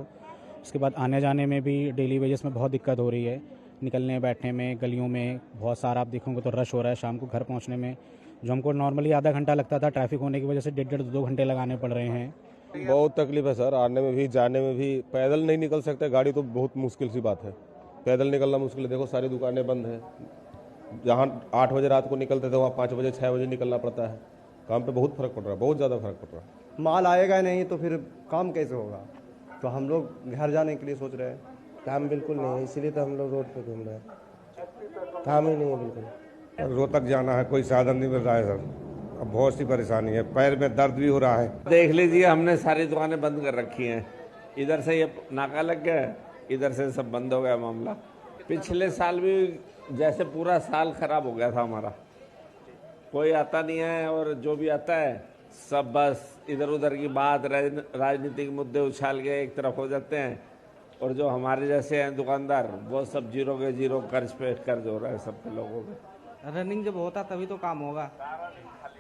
उसके बाद आने जाने में भी डेली वेजेस में बहुत दिक्कत हो रही है। निकलने बैठने में, गलियों में बहुत सारा आप देखोगे तो रश हो रहा है। शाम को घर पहुंचने में जो हमको नॉर्मली आधा घंटा लगता था, ट्रैफिक होने की वजह से 1.5-2 घंटे लगाने पड़ रहे हैं। बहुत तकलीफ है सर, आने में भी जाने में भी। पैदल नहीं निकल सकते, गाड़ी तो बहुत मुश्किल सी बात है। पैदल निकलना मुश्किल है। देखो सारी दुकानें बंद हैं। जहाँ 8 बजे रात को निकलते थे वहाँ 5 बजे 6 बजे निकलना पड़ता है। काम पे बहुत फर्क पड़ रहा है, बहुत ज़्यादा फर्क पड़ रहा है। माल आएगा नहीं तो फिर काम कैसे होगा? तो हम लोग घर जाने के लिए सोच रहे हैं। काम बिल्कुल नहीं है, इसीलिए तो हम लोग रोड पे घूम रहे हैं। काम ही नहीं है बिल्कुल। रोहतक जाना है, कोई साधन नहीं मिल रहा है सर। अब बहुत सी परेशानी है, पैर में दर्द भी हो रहा है। देख लीजिए, हमने सारी दुकानें बंद कर रखी हैं। इधर से ये नाका लग गया, इधर से सब बंद हो गया मामला। पिछले साल भी जैसे पूरा साल खराब हो गया था हमारा। कोई आता नहीं है और जो भी आता है सब बस इधर उधर की बात, राजनीतिक मुद्दे उछाल के एक तरफ हो जाते हैं। और जो हमारे जैसे हैं दुकानदार, वो सब जीरो के जीरो, कर्ज पे कर्ज हो रहा है सबके लोगों पे। रनिंग जब होता तभी तो काम होगा।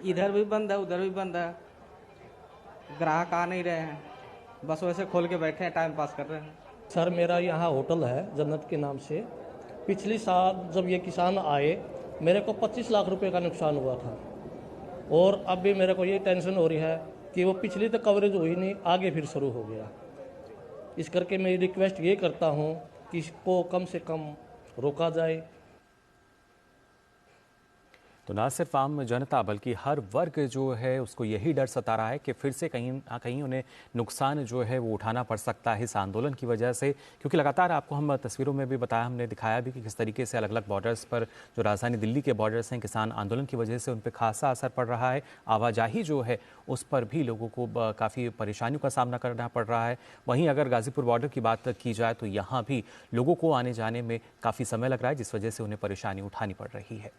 इधर भी बंद है, उधर भी बंद है, ग्राहक आ नहीं रहे हैं, बस वैसे खोल के बैठे हैं, टाइम पास कर रहे हैं। सर मेरा यहाँ होटल है जन्नत के नाम से। पिछली साल जब ये किसान आए मेरे को 25 लाख रुपए का नुकसान हुआ था और अब भी मेरे को ये टेंशन हो रही है कि वो पिछली तो कवरेज हुई नहीं, आगे फिर शुरू हो गया। इस करके मैं रिक्वेस्ट ये करता हूँ कि इसको कम से कम रोका जाए। तो ना सिर्फ आम जनता बल्कि हर वर्ग जो है उसको यही डर सता रहा है कि फिर से कहीं ना कहीं उन्हें नुकसान जो है वो उठाना पड़ सकता है इस आंदोलन की वजह से। क्योंकि लगातार आपको हम तस्वीरों में भी बताया, हमने दिखाया भी कि किस तरीके से अलग अलग बॉर्डर्स पर जो राजधानी दिल्ली के बॉर्डर्स हैं, किसान आंदोलन की वजह से उन पर खासा असर पड़ रहा है। आवाजाही जो है उस पर भी लोगों को काफ़ी परेशानियों का सामना करना पड़ रहा है। वहीं अगर गाजीपुर बॉर्डर की बात की जाए तो यहाँ भी लोगों को आने जाने में काफ़ी समय लग रहा है, जिस वजह से उन्हें परेशानी उठानी पड़ रही है।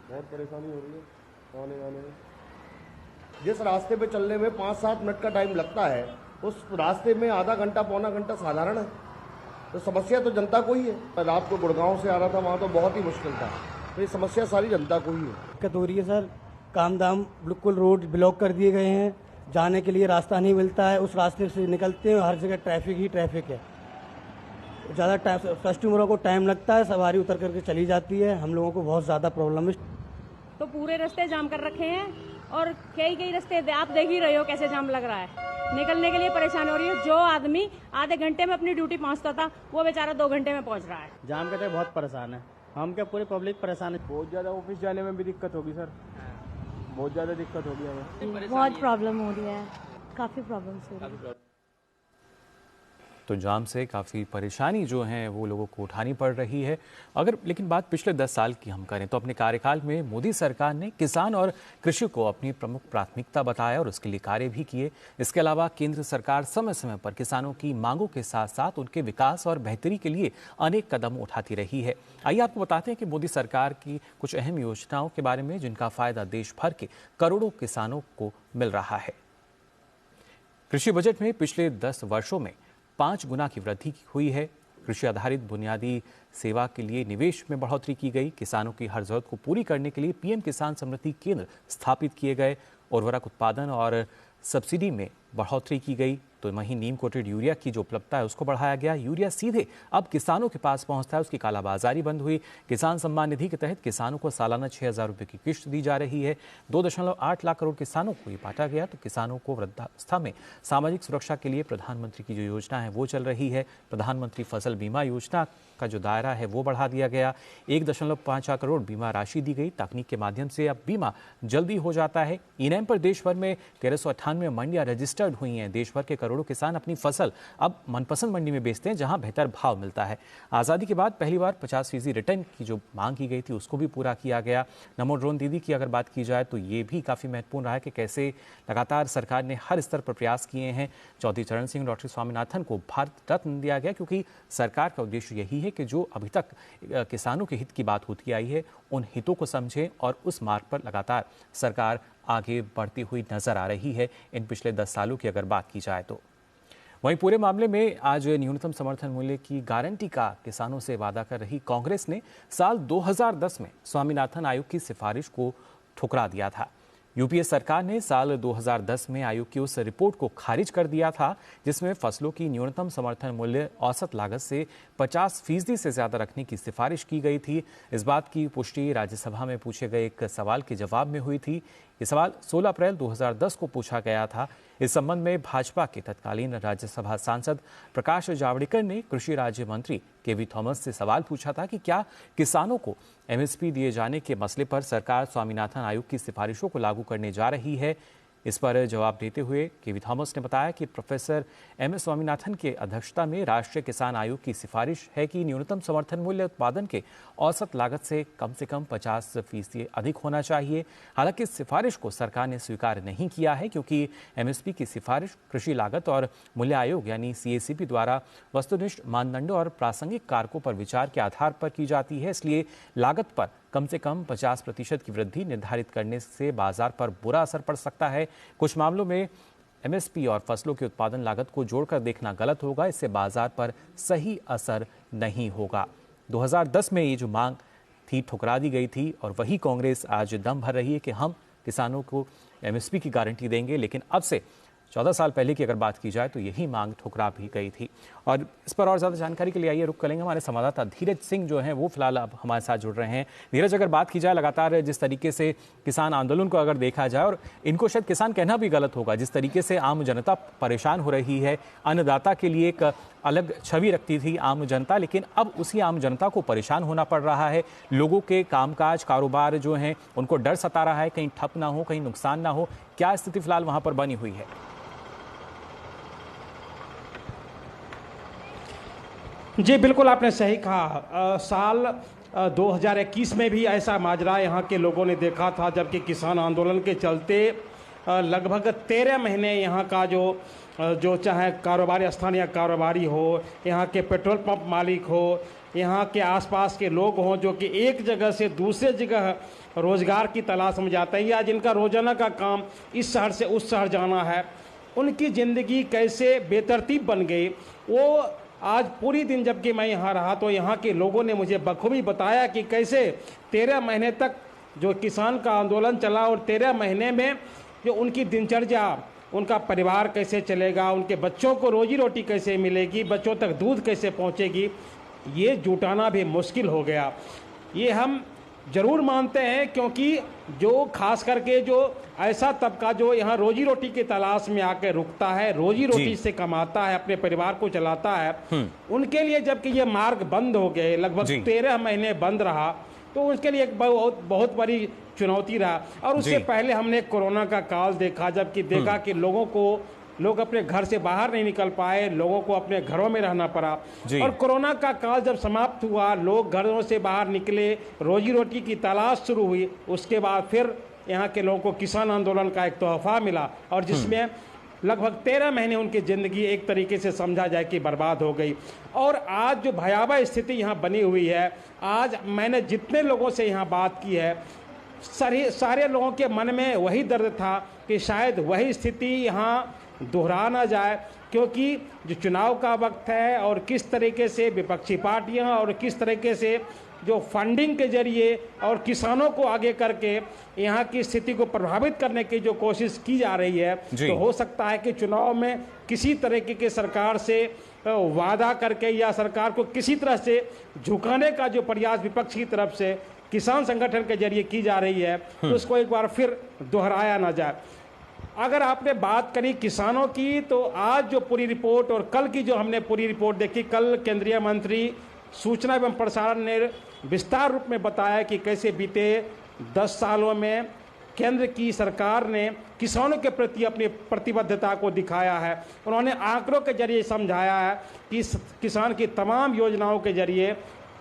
बहुत परेशानी हो रही है आने जाने में। जिस रास्ते पे चलने में 5-7 मिनट का टाइम लगता है, उस रास्ते में आधा घंटा पौना घंटा साधारण है। तो समस्या तो जनता को ही है। मैं रात को गुड़गांव से आ रहा था, वहाँ तो बहुत ही मुश्किल था। तो ये समस्या सारी जनता को ही है। दिक्कत हो रही है सर, काम दाम बिल्कुल रोड ब्लॉक कर दिए गए हैं, जाने के लिए रास्ता नहीं मिलता है। उस रास्ते से निकलते हैं, हर जगह ट्रैफिक ही ट्रैफिक है। ज़्यादा कस्टमरों को टाइम लगता है, सवारी उतर करके चली जाती है, हम लोगों को बहुत ज़्यादा प्रॉब्लम है। तो पूरे रास्ते जाम कर रखे हैं और कई रास्ते आप देख ही रहे हो कैसे जाम लग रहा है। निकलने के लिए परेशानी हो रही है। जो आदमी आधे घंटे में अपनी ड्यूटी पहुंचता था वो बेचारा 2 घंटे में पहुंच रहा है। जाम के तो बहुत परेशान है हम, क्या पूरी पब्लिक परेशान है। बहुत ज़्यादा ऑफिस जाने में भी दिक्कत होगी सर, बहुत ज़्यादा दिक्कत होगी हमें। बहुत प्रॉब्लम हो रही है, काफ़ी प्रॉब्लम्स हो रही है। तो जाम से काफ़ी परेशानी जो है वो लोगों को उठानी पड़ रही है। अगर लेकिन बात पिछले 10 साल की हम करें तो अपने कार्यकाल में मोदी सरकार ने किसान और कृषि को अपनी प्रमुख प्राथमिकता बताया और उसके लिए कार्य भी किए। इसके अलावा केंद्र सरकार समय समय पर किसानों की मांगों के साथ साथ उनके विकास और बेहतरी के लिए अनेक कदम उठाती रही है। आइए आपको बताते हैं कि मोदी सरकार की कुछ अहम योजनाओं के बारे में जिनका फायदा देश भर के करोड़ों किसानों को मिल रहा है। कृषि बजट में पिछले 10 वर्षों में 5 गुना की वृद्धि हुई है। कृषि आधारित बुनियादी सेवा के लिए निवेश में बढ़ोतरी की गई। किसानों की हर जरूरत को पूरी करने के लिए पीएम किसान समृद्धि केंद्र स्थापित किए गए। उर्वरक उत्पादन और सब्सिडी में बढ़ोतरी की गई। तो वहीं नीम कोटेड यूरिया की जो उपलब्धता है उसको बढ़ाया गया। यूरिया सीधे अब किसानों के पास पहुंचता है, उसकी कालाबाजारी बंद हुई। किसान सम्मान निधि के तहत किसानों को सालाना 6,000 रुपये की किश्त दी जा रही है। 2.8 लाख करोड़ किसानों को ये बांटा गया। तो किसानों को वृद्धावस्था में सामाजिक सुरक्षा के लिए प्रधानमंत्री की जो योजना है वो चल रही है। प्रधानमंत्री फसल बीमा योजना का जो दायरा है वो बढ़ा दिया गया। 1.5 करोड़ बीमा राशि दी गई। तकनीक के माध्यम से अब बीमा जल्दी हो जाता है। ई-नैम पर देश भर में 1398 मंडियां रजिस्टर्ड हुई हैं। देश भर के करोड़ों किसान अपनी फसल अब मनपसंद मंडी में बेचते हैं जहां बेहतर भाव मिलता है। आज़ादी के बाद पहली बार 50% रिटर्न की जो मांग की गई थी उसको भी पूरा किया गया। नमो ड्रोन दीदी की अगर बात की जाए तो ये भी काफ़ी महत्वपूर्ण रहा है कि कैसे लगातार सरकार ने हर स्तर पर प्रयास किए हैं। चौधरी चरण सिंह, डॉक्टर स्वामीनाथन को भारत रत्न दिया गया क्योंकि सरकार का उद्देश्य यही है कि जो अभी तक किसानों के हित की बात होती आई है उन हितों को समझें और उस मार्ग पर लगातार सरकार आगे बढ़ती हुई नजर आ रही है इन पिछले 10 सालों की अगर बात की जाए तो। वहीं पूरे मामले में आज न्यूनतम समर्थन मूल्य की गारंटी का किसानों से वादा कर रही कांग्रेस ने साल 2010 में स्वामीनाथन आयोग की सिफारिश को ठुकरा दिया था। यूपीए सरकार ने साल 2010 में आयोग की उस रिपोर्ट को खारिज कर दिया था जिसमें फसलों की न्यूनतम समर्थन मूल्य औसत लागत से 50% से ज्यादा रखने की सिफारिश की गई थी। इस बात की पुष्टि राज्यसभा में पूछे गए एक सवाल के जवाब में हुई थी। ये सवाल 16 अप्रैल 2010 को पूछा गया था। इस संबंध में भाजपा के तत्कालीन राज्यसभा सांसद प्रकाश जावड़ेकर ने कृषि राज्य मंत्री केवी थॉमस से सवाल पूछा था कि क्या किसानों को एमएसपी दिए जाने के मसले पर सरकार स्वामीनाथन आयोग की सिफारिशों को लागू करने जा रही है। इस पर जवाब देते हुए केवी थॉमस ने बताया कि प्रोफेसर एम एस स्वामीनाथन के अध्यक्षता में राष्ट्रीय किसान आयोग की सिफारिश है कि न्यूनतम समर्थन मूल्य उत्पादन के औसत लागत से कम 50% अधिक होना चाहिए। हालांकि इस सिफारिश को सरकार ने स्वीकार नहीं किया है क्योंकि एमएसपी की सिफारिश कृषि लागत और मूल्य आयोग यानी सीएसीपी द्वारा वस्तुनिष्ठ मानदंडों और प्रासंगिक कारकों पर विचार के आधार पर की जाती है। इसलिए लागत पर कम से कम 50% की वृद्धि निर्धारित करने से बाजार पर बुरा असर पड़ सकता है। कुछ मामलों में एमएसपी और फसलों की उत्पादन लागत को जोड़कर देखना गलत होगा, इससे बाजार पर सही असर नहीं होगा। 2010 में ये जो मांग थी ठुकरा दी गई थी और वही कांग्रेस आज दम भर रही है कि हम किसानों को एमएसपी की गारंटी देंगे, लेकिन अब से 14 साल पहले की अगर बात की जाए तो यही मांग ठुकरा भी गई थी। और इस पर और ज़्यादा जानकारी के लिए आइए रुक करेंगे हमारे संवाददाता धीरज सिंह जो हैं वो फिलहाल अब हमारे साथ जुड़ रहे हैं। धीरज, अगर बात की जाए लगातार जिस तरीके से किसान आंदोलन को अगर देखा जाए, और इनको शायद किसान कहना भी गलत होगा, जिस तरीके से आम जनता परेशान हो रही है, अन्नदाता के लिए एक अलग छवि रखती थी आम जनता, लेकिन अब उसी आम जनता को परेशान होना पड़ रहा है। लोगों के कामकाज कारोबार जो हैं उनको डर सता रहा है कहीं ठप ना हो, कहीं नुकसान ना हो। क्या स्थिति फिलहाल वहाँ पर बनी हुई है? जी बिल्कुल, आपने सही कहा। साल 2021 में भी ऐसा माजरा यहाँ के लोगों ने देखा था, जबकि किसान आंदोलन के चलते लगभग 13 महीने यहाँ का जो चाहे कारोबारी, स्थानीय कारोबारी हो, यहाँ के पेट्रोल पंप मालिक हो, यहाँ के आसपास के लोग हों जो कि एक जगह से दूसरे जगह रोज़गार की तलाश में जाते हैं या जिनका रोज़ाना का काम इस शहर से उस शहर जाना है, उनकी ज़िंदगी कैसे बेतरतीब बन गई वो आज पूरी दिन जबकि मैं यहाँ रहा तो यहाँ के लोगों ने मुझे बखूबी बताया कि कैसे 13 महीने तक जो किसान का आंदोलन चला और 13 महीने में जो उनकी दिनचर्या, उनका परिवार कैसे चलेगा, उनके बच्चों को रोजी रोटी कैसे मिलेगी, बच्चों तक दूध कैसे पहुँचेगी, ये जुटाना भी मुश्किल हो गया। ये हम जरूर मानते हैं क्योंकि जो खास करके जो ऐसा तबका जो यहाँ रोजी रोटी की तलाश में आकर रुकता है, रोजी रोटी से कमाता है, अपने परिवार को चलाता है, उनके लिए जबकि ये मार्ग बंद हो गए, लगभग 13 महीने बंद रहा, तो उसके लिए एक बहुत बड़ी चुनौती रहा। और उससे पहले हमने कोरोना का काल देखा, जबकि देखा कि लोग अपने घर से बाहर नहीं निकल पाए, लोगों को अपने घरों में रहना पड़ा। और कोरोना का काल जब समाप्त हुआ, लोग घरों से बाहर निकले, रोजी रोटी की तलाश शुरू हुई, उसके बाद फिर यहाँ के लोगों को किसान आंदोलन का एक तोहफा मिला और जिसमें लगभग 13 महीने उनकी ज़िंदगी एक तरीके से समझा जाए कि बर्बाद हो गई। और आज जो भयावह स्थिति यहाँ बनी हुई है, आज मैंने जितने लोगों से यहाँ बात की है, सारे लोगों के मन में वही दर्द था कि शायद वही स्थिति यहाँ दोहरा ना जाए, क्योंकि जो चुनाव का वक्त है और किस तरीके से विपक्षी पार्टियां और किस तरीके से जो फंडिंग के जरिए और किसानों को आगे करके यहाँ की स्थिति को प्रभावित करने की जो कोशिश की जा रही है, तो हो सकता है कि चुनाव में किसी तरीके के सरकार से वादा करके या सरकार को किसी तरह से झुकाने का जो प्रयास विपक्ष की तरफ से किसान संगठन के जरिए की जा रही है, तो उसको एक बार फिर दोहराया ना जाए। अगर आपने बात करी किसानों की, तो आज जो पूरी रिपोर्ट और कल की जो हमने पूरी रिपोर्ट देखी, कल केंद्रीय मंत्री सूचना एवं प्रसारण ने विस्तार रूप में बताया कि कैसे बीते 10 सालों में केंद्र की सरकार ने किसानों के प्रति अपनी प्रतिबद्धता को दिखाया है। उन्होंने आंकड़ों के जरिए समझाया है कि किसान की तमाम योजनाओं के जरिए,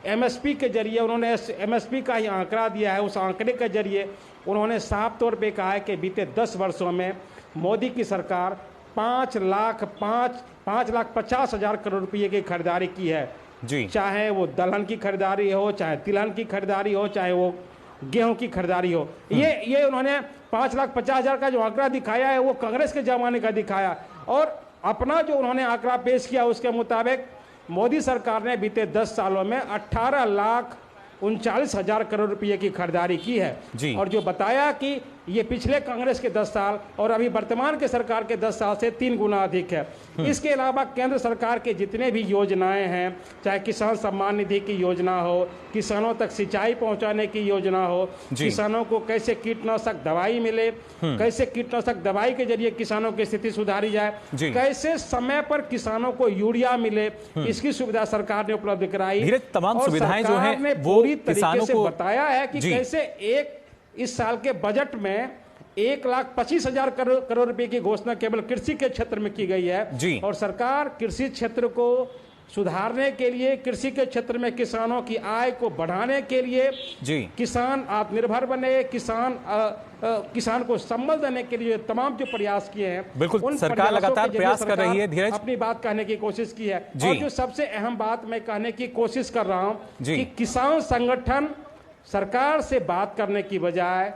एमएसपी के जरिए, उन्होंने एमएसपी का ही आंकड़ा दिया है, उस आंकड़े के जरिए उन्होंने साफ तौर पे कहा है कि बीते 10 वर्षों में मोदी की सरकार 5,50,000 करोड़ रुपये की खरीदारी की है जी। चाहे वो दलहन की खरीदारी हो, चाहे तिलहन की खरीदारी हो, चाहे वो गेहूं की खरीदारी हो। ये उन्होंने 5,50,000 का जो आंकड़ा दिखाया है वो कांग्रेस के जमाने का दिखाया, और अपना जो उन्होंने आंकड़ा पेश किया उसके मुताबिक मोदी सरकार ने बीते 10 सालों में 18,39,000 करोड़ रुपए की खरीदारी की है जी। और जो बताया कि ये पिछले कांग्रेस के 10 साल और अभी वर्तमान के सरकार के 10 साल से 3 गुना अधिक है। इसके अलावा केंद्र सरकार के जितने भी योजनाएं हैं, चाहे किसान सम्मान निधि की योजना हो, किसानों तक सिंचाई पहुंचाने की योजना हो, किसानों को कैसे कीटनाशक दवाई मिले, कैसे कीटनाशक दवाई के जरिए किसानों की स्थिति सुधारी जाए, कैसे समय पर किसानों को यूरिया मिले, इसकी सुविधा सरकार ने उपलब्ध कराई। तमाम सुविधाएं जो है वो किसानों को बताया है कि कैसे इस साल के बजट में 1,25,000 करोड़ रुपए की घोषणा केवल कृषि के क्षेत्र में की गई है और सरकार कृषि क्षेत्र को सुधारने के लिए, कृषि के क्षेत्र में किसानों की आय को बढ़ाने के लिए, किसान आत्मनिर्भर बने, किसान को संबल देने के लिए तमाम जो प्रयास किए हैं, बिल्कुल सरकार लगातार प्रयास कर रही है। धीरज अपनी बात कहने की कोशिश की है। और जो सबसे अहम बात मैं कहने की कोशिश कर रहा हूं कि किसान संगठन सरकार से बात करने की बजाय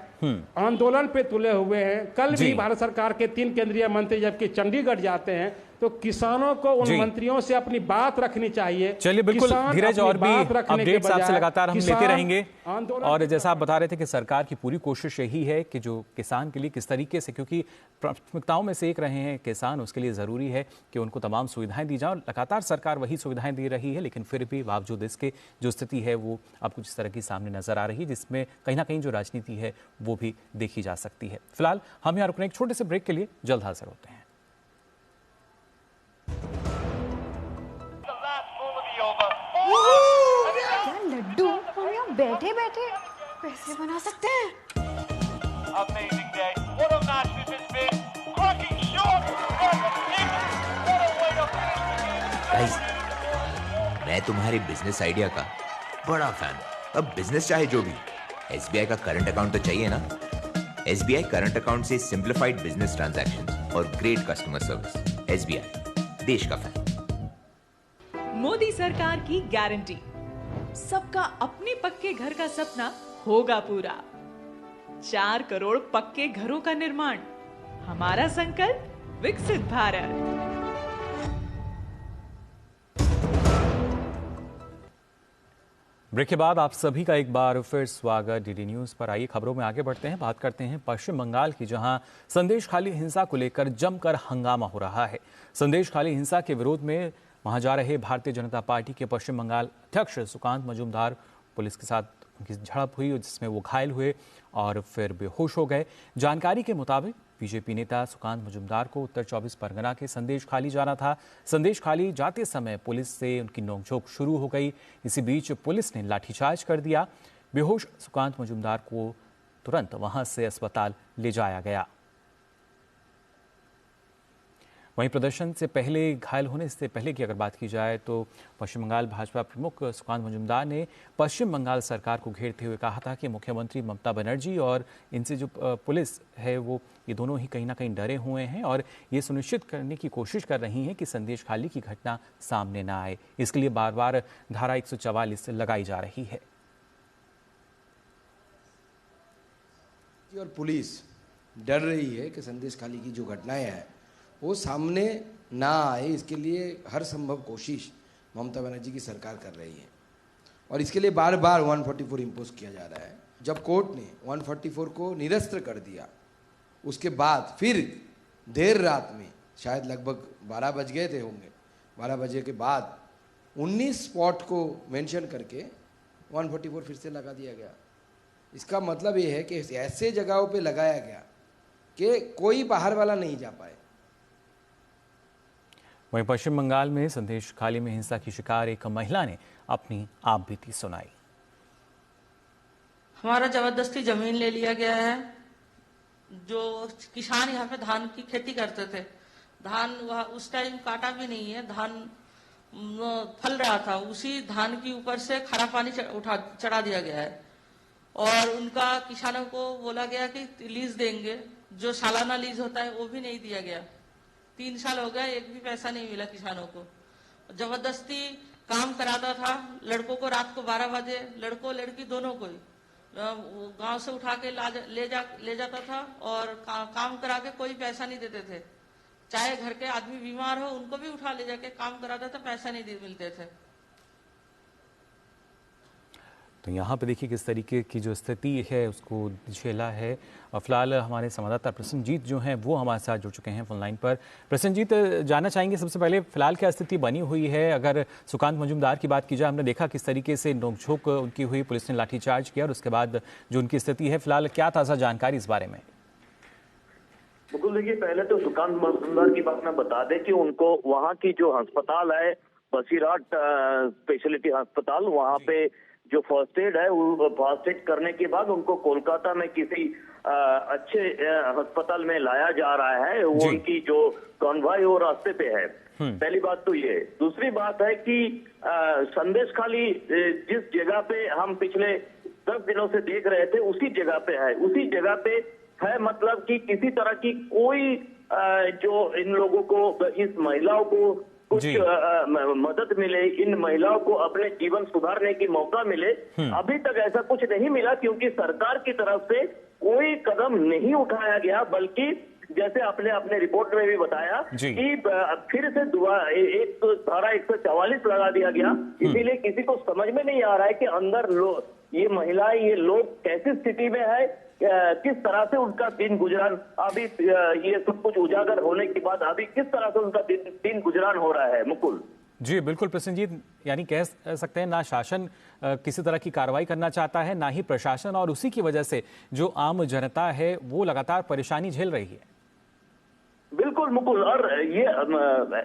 आंदोलन पे तुले हुए हैं। कल भी भारत सरकार के 3 केंद्रीय मंत्री जबकि चंडीगढ़ जाते हैं, तो किसानों को उन मंत्रियों से अपनी बात रखनी चाहिए। चलिए बिल्कुल धीरज, और भी अपडेट्स आपसे लगातार हम लेते रहेंगे। और जैसा आप बता रहे थे कि सरकार की पूरी कोशिश यही है कि जो किसान के लिए किस तरीके से, क्योंकि प्राथमिकताओं में से एक रहे हैं किसान, उसके लिए जरूरी है कि उनको तमाम सुविधाएं दी जाए। लगातार सरकार वही सुविधाएं दे रही है, लेकिन फिर भी बावजूद इसके जो स्थिति है वो अब कुछ इस तरह की सामने नजर आ रही है, जिसमें कहीं ना कहीं जो राजनीति है वो भी देखी जा सकती है। फिलहाल हम यहाँ रुकने एक छोटे से ब्रेक के लिए जल्द हाजिर होते हैं। लड्डू हम यहाँ बैठे बैठे पैसे बना सकते हैं। मैं तुम्हारे बिजनेस आइडिया का बड़ा फैन। अब बिजनेस चाहे जो भी, SBI का करंट अकाउंट तो चाहिए ना। SBI करंट अकाउंट से सिंप्लीफाइड बिजनेस ट्रांजैक्शंस और ग्रेट कस्टमर सर्विस। SBI, देश का फैन। मोदी सरकार की गारंटी, सबका अपने पक्के घर का सपना होगा पूरा। 4 करोड़ पक्के घरों का निर्माण, हमारा संकल्प विकसित भारत। ब्रेक के बाद आप सभी का एक बार फिर स्वागत डीडी न्यूज पर। आइए खबरों में आगे बढ़ते हैं, बात करते हैं पश्चिम बंगाल की, जहां संदेशखाली हिंसा को लेकर जमकर हंगामा हो रहा है। संदेशखाली हिंसा के विरोध में वहां जा रहे भारतीय जनता पार्टी के पश्चिम बंगाल अध्यक्ष सुकांत मजूमदार पुलिस के साथ उनकी झड़प हुई, जिसमें वो घायल हुए और फिर बेहोश हो गए। जानकारी के मुताबिक बीजेपी नेता सुकांत मजूमदार को उत्तर 24 परगना के संदेशखाली जाना था। संदेशखाली जाते समय पुलिस से उनकी नोकझोंक शुरू हो गई। इसी बीच पुलिस ने लाठीचार्ज कर दिया। बेहोश सुकांत मजूमदार को तुरंत वहां से अस्पताल ले जाया गया। वहीं प्रदर्शन से पहले घायल होने से पहले की अगर बात की जाए तो पश्चिम बंगाल भाजपा प्रमुख सुकांत मजूमदार ने पश्चिम बंगाल सरकार को घेरते हुए कहा था कि मुख्यमंत्री ममता बनर्जी और इनसे जो पुलिस है वो ये दोनों ही कहीं ना कहीं डरे हुए हैं और ये सुनिश्चित करने की कोशिश कर रही हैं कि संदेशखाली की घटना सामने ना आए। इसके लिए बार बार धारा 144 लगाई जा रही है। और पुलिस डर रही है कि संदेशखाली की जो घटनाएं हैं वो सामने ना आए, इसके लिए हर संभव कोशिश ममता बनर्जी की सरकार कर रही है और इसके लिए बार बार 144 इम्पोज किया जा रहा है। जब कोर्ट ने 144 को निरस्त कर दिया उसके बाद फिर देर रात में शायद लगभग 12 बज गए थे होंगे, 12 बजे के बाद 19 स्पॉट को मेंशन करके 144 फिर से लगा दिया गया। इसका मतलब ये है कि ऐसे जगहों पे लगाया गया कि कोई बाहर वाला नहीं जा पाए। वहीं पश्चिम बंगाल में संदेशखाली में हिंसा की शिकार एक महिला ने अपनी आप बीती सुनाई। हमारा जबरदस्ती जमीन ले लिया गया है। जो किसान यहाँ पे धान की खेती करते थे, धान उस टाइम काटा भी नहीं है, धान फल रहा था, उसी धान के ऊपर से खारा पानी चढ़ा दिया गया है और उनका किसानों को बोला गया कि लीज देंगे, जो सालाना लीज होता है वो भी नहीं दिया गया। 3 साल हो गया, एक भी पैसा नहीं मिला किसानों को। जबरदस्ती काम कराता था लड़कों को, रात को 12 बजे लड़कों लड़की दोनों को गांव से उठा के ले जाता था और काम करा के कोई पैसा नहीं देते थे। चाहे घर के आदमी बीमार हो उनको भी उठा ले जाके काम कराता था, पैसा नहीं मिलते थे। तो यहाँ पे देखिए किस तरीके की जो स्थिति है उसको झेला है। और फिलहाल हमारे संवाददाता प्रसन्नजीत जो हैं वो हमारे साथ जुड़ चुके हैं फोन लाइन पर। प्रसन्नजीत, जानना चाहेंगे सबसे पहले फिलहाल क्या स्थिति बनी हुई है? अगर सुकांत मजूमदार की बात की जाए, हमने देखा किस तरीके से नोकझोंक उनकी हुई, पुलिस ने लाठीचार्ज किया और उसके बाद जो उनकी स्थिति है, फिलहाल क्या ताज़ा जानकारी इस बारे में? बिल्कुल, देखिए पहले तो सुकांत मजूमदार की बात मैं बता दें कि उनको वहाँ की जो अस्पताल है बसीराट स्पेशलिटी अस्पताल, वहाँ पे जो फर्स्ट एड है वो फर्स्ट एड करने के बाद उनको कोलकाता में किसी अच्छे अस्पताल में लाया जा रहा है। वो उनकी जो कॉन्वॉय वो रास्ते पे है। पहली बात तो ये। दूसरी बात है कि संदेशखाली जिस जगह पे हम पिछले 10 दिनों से देख रहे थे उसी जगह पे है, उसी जगह पे है। मतलब कि किसी तरह की कोई जो इन लोगों को, इस महिलाओं को कुछ मदद मिले, इन महिलाओं को अपने जीवन सुधारने की मौका मिले, अभी तक ऐसा कुछ नहीं मिला, क्योंकि सरकार की तरफ से कोई कदम नहीं उठाया गया। बल्कि जैसे आपने अपने रिपोर्ट में भी बताया कि फिर से एक धारा 144 लगा दिया गया। इसीलिए किसी को समझ में नहीं आ रहा है कि अंदर ये महिलाएं, ये लोग कैसी स्थिति में है, किस तरह से उनका दिन गुजरान, अभी ये सब कुछ उजागर होने के बाद अभी किस तरह से उनका दिन गुजरान हो रहा है। मुकुल जी बिल्कुल प्रसन्नजीत, यानी कह सकते हैं ना शासन किसी तरह की कार्रवाई करना चाहता है, ना ही प्रशासन, और उसी की वजह से जो आम जनता है वो लगातार परेशानी झेल रही है। बिल्कुल मुकुल, और ये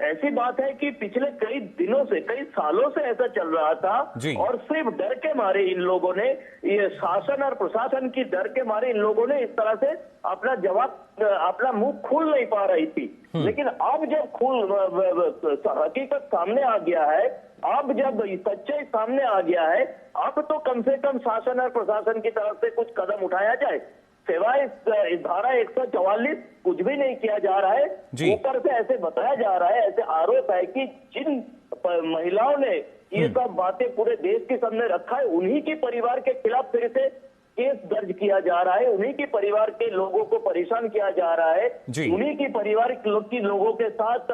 ऐसी बात है कि पिछले कई दिनों से, कई सालों से ऐसा चल रहा था और सिर्फ डर के मारे इन लोगों ने, ये शासन और प्रशासन की डर के मारे इन लोगों ने इस तरह से अपना जवाब, अपना मुंह खोल नहीं पा रही थी। लेकिन अब जब हकीकत सामने आ गया है, अब जब सच्चाई सामने आ गया है, अब तो कम से कम शासन और प्रशासन की तरफ से कुछ कदम उठाया जाए। सिवाय धारा 144 कुछ भी नहीं किया जा रहा है। ऊपर से ऐसे बताया जा रहा है, ऐसे आरोप है कि जिन महिलाओं ने ये सब बातें पूरे देश के सामने रखा है, उन्हीं के परिवार के खिलाफ फिर से केस दर्ज किया जा रहा है, उन्हीं के परिवार के लोगों को परेशान किया जा रहा है, उन्हीं के परिवार के लोगों के साथ,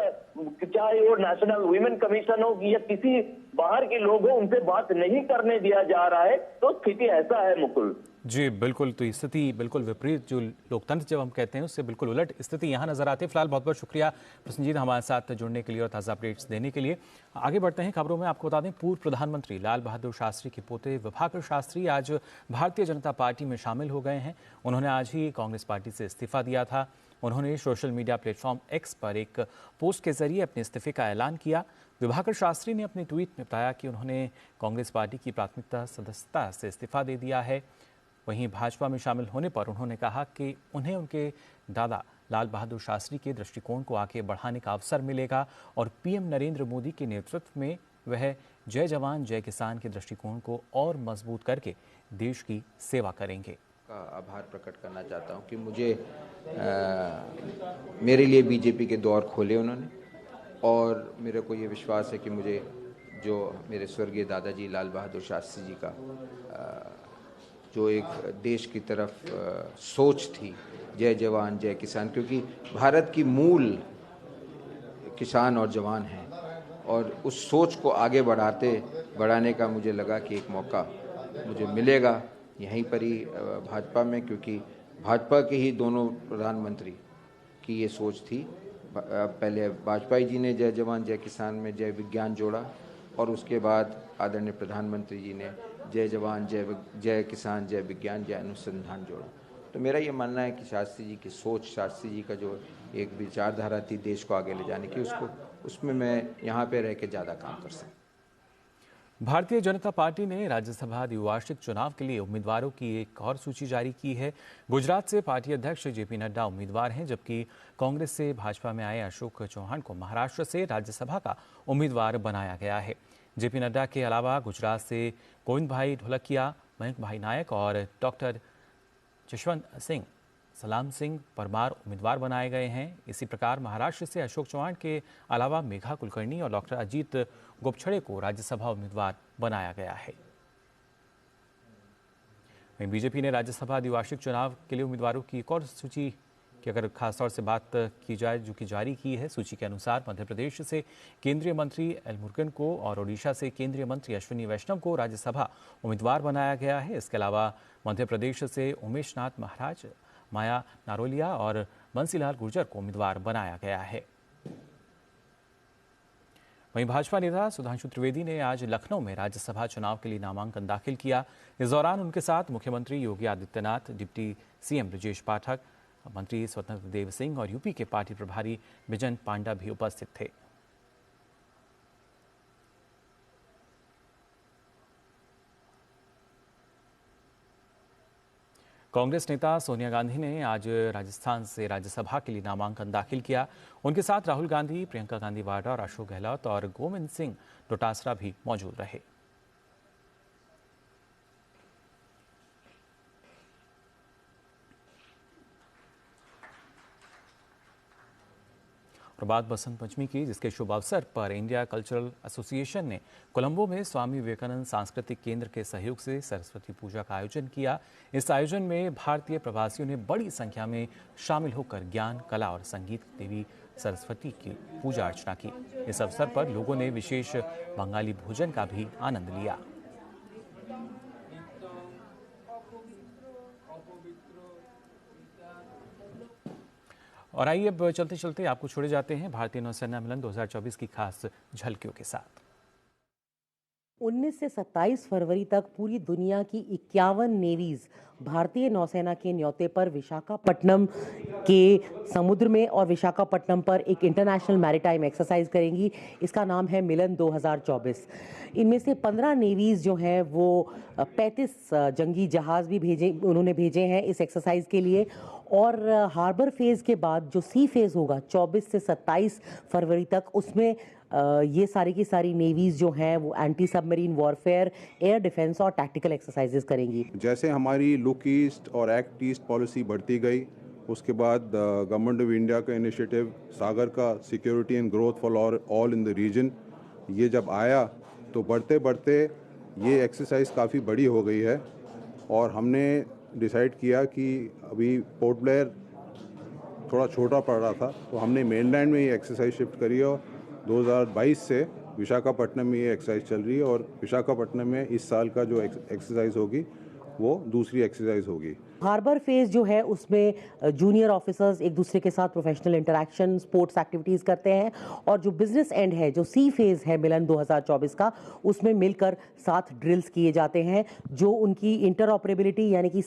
चाहे वो नेशनल वुमेन कमीशन हो या किसी बाहर के लोग हैं उनसे बात नहीं करने दिया जा रहा है। तो स्थिति ऐसा है मुकुल। जी बिल्कुल, तो स्थिति बिल्कुल विपरीत, जो लोकतंत्र जब हम कहते हैं उससे बिल्कुल उलट स्थिति यहाँ नजर आती है। फिलहाल बहुत बहुत शुक्रिया प्रसन्नजीत हमारे साथ जुड़ने के लिए और ताज़ा अपडेट्स देने के लिए। आगे बढ़ते हैं खबरों में। आपको बता दें, पूर्व प्रधानमंत्री लाल बहादुर शास्त्री के पोते विभाकर शास्त्री आज भारतीय जनता पार्टी में शामिल हो गए हैं। उन्होंने आज ही कांग्रेस पार्टी से इस्तीफा दिया था। उन्होंने सोशल मीडिया प्लेटफॉर्म एक्स पर एक पोस्ट के जरिए अपने इस्तीफे का ऐलान किया। विभाकर शास्त्री ने अपने ट्वीट में बताया कि उन्होंने कांग्रेस पार्टी की प्राथमिकता सदस्यता से इस्तीफा दे दिया है। वहीं भाजपा में शामिल होने पर उन्होंने कहा कि उन्हें उनके दादा लाल बहादुर शास्त्री के दृष्टिकोण को आगे बढ़ाने का अवसर मिलेगा और पीएम नरेंद्र मोदी के नेतृत्व में वह जय जवान जय किसान के दृष्टिकोण को और मजबूत करके देश की सेवा करेंगे। का आभार प्रकट करना चाहता हूं कि मुझे मेरे लिए बीजेपी के द्वार खोले उन्होंने, और मेरे को ये विश्वास है कि मुझे जो मेरे स्वर्गीय दादाजी लाल बहादुर शास्त्री जी का जो एक देश की तरफ सोच थी, जय जवान जय किसान, क्योंकि भारत की मूल किसान और जवान हैं, और उस सोच को आगे बढ़ाने का मुझे लगा कि एक मौका मुझे मिलेगा यहीं पर ही भाजपा में, क्योंकि भाजपा के ही दोनों प्रधानमंत्री की ये सोच थी। पहले वाजपेयी जी ने जय जवान जय किसान में जय विज्ञान जोड़ा, और उसके बाद आदरणीय प्रधानमंत्री जी ने जय जवान जय किसान जय विज्ञान जय अनुसंधान जोड़ा। तो मेरा ये मानना है कि शास्त्री जी की सोच, शास्त्री जी का जो एक विचारधारा थी देश को आगे ले जाने की, उसमें मैं यहाँ पे रह के ज़्यादा काम कर सकता। भारतीय जनता पार्टी ने राज्यसभा द्विवार्षिक चुनाव के लिए उम्मीदवारों की एक और सूची जारी की है। गुजरात से पार्टी अध्यक्ष जेपी नड्डा उम्मीदवार हैं, जबकि कांग्रेस से भाजपा में आए अशोक चौहान को महाराष्ट्र से राज्यसभा का उम्मीदवार बनाया गया है। जेपी नड्डा के अलावा गुजरात से गोविंद भाई ढोलकिया, मयंक भाई नायक और डॉक्टर जशवंत सिंह सलाम सिंह परमार उम्मीदवार बनाए गए हैं। इसी प्रकार महाराष्ट्र से अशोक चौहान के अलावा मेघा कुलकर्णी और डॉक्टर अजीत गोपछड़े को राज्यसभा उम्मीदवार बनाया गया है। वहीं बीजेपी ने राज्यसभा द्विवार्षिक चुनाव के लिए उम्मीदवारों की एक और सूची की अगर खासतौर से बात की जाए जो कि जारी की है, सूची के अनुसार मध्य प्रदेश से केंद्रीय मंत्री एल मुरुगन को और ओडिशा से केंद्रीय मंत्री अश्विनी वैष्णव को राज्यसभा उम्मीदवार बनाया गया है। इसके अलावा मध्य प्रदेश से उमेश नाथ महाराज, माया नारोलिया और बंसीलाल गुर्जर को उम्मीदवार बनाया गया है। वहीं भाजपा नेता सुधांशु त्रिवेदी ने आज लखनऊ में राज्यसभा चुनाव के लिए नामांकन दाखिल किया। इस दौरान उनके साथ मुख्यमंत्री योगी आदित्यनाथ, डिप्टी सीएम ब्रजेश पाठक, मंत्री स्वतंत्र देव सिंह और यूपी के पार्टी प्रभारी बिजन पांडा भी उपस्थित थे। कांग्रेस नेता सोनिया गांधी ने आज राजस्थान से राज्यसभा के लिए नामांकन दाखिल किया। उनके साथ राहुल गांधी, प्रियंका गांधी वाड्रा और अशोक गहलोत और गोविंद सिंह डोटासरा भी मौजूद रहे। और बात बसंत पंचमी की, जिसके शुभ अवसर पर इंडिया कल्चरल एसोसिएशन ने कोलंबो में स्वामी विवेकानंद सांस्कृतिक केंद्र के सहयोग से सरस्वती पूजा का आयोजन किया। इस आयोजन में भारतीय प्रवासियों ने बड़ी संख्या में शामिल होकर ज्ञान, कला और संगीत देवी सरस्वती की पूजा अर्चना की। इस अवसर पर लोगों ने विशेष बंगाली भोजन का भी आनंद लिया। और आइए अब चलते चलते आपको छोड़े जाते हैं भारतीय नौसेना मिलन 2024 की खास झलकियों के साथ। 19 से 27 फरवरी तक पूरी दुनिया की 51 नेवीज भारतीय नौसेना के न्योते पर विशाखापट्टनम के समुद्र में और विशाखापट्टनम पर एक इंटरनेशनल मैरीटाइम एक्सरसाइज करेंगी। इसका नाम है मिलन 2024। इनमें से 15 नेवीज जो हैं वो 35 जंगी जहाज भी उन्होंने भेजे हैं इस एक्सरसाइज के लिए। और हार्बर फेज के बाद जो सी फेज होगा 24 से 27 फरवरी तक, उसमें ये सारी की सारी नेवीज जो हैं वो anti submarine warfare, air defence और टैक्टिकल एक्सरसाइजेस करेंगी। जैसे हमारी लुक ईस्ट और एक्ट ईस्ट पॉलिसी बढ़ती गई, उसके बाद गवर्नमेंट ऑफ इंडिया का इनिशिएटिव सागर का security and growth for all in the region, ये जब आया तो बढ़ते बढ़ते ये एक्सरसाइज काफ़ी बड़ी हो गई है। और हमने डिसाइड किया कि अभी पोर्ट ब्लेयर थोड़ा छोटा पड़ रहा था, तो हमने मेनलैंड में ये एक्सरसाइज शिफ्ट करी और 2022 से विशाखापट्टनम में ये एक्सरसाइज चल रही है और विशाखापट्टनम में इस साल का जो एक्सरसाइज होगी वो दूसरी एक्सरसाइज होगी। हार्बर फेज जो है उसमें जूनियर ऑफिसर्स एक दूसरे के साथ प्रोफेशनल इंटरेक्शन, स्पोर्ट्स एक्टिविटीज करते हैं और जो बिजनेस एंड है, जो सी फेज है मिलन 2024 का, उसमें मिलकर 7 ड्रिल्स किए जाते हैं जो उनकी इंटरऑपरेबिलिटी यानी कि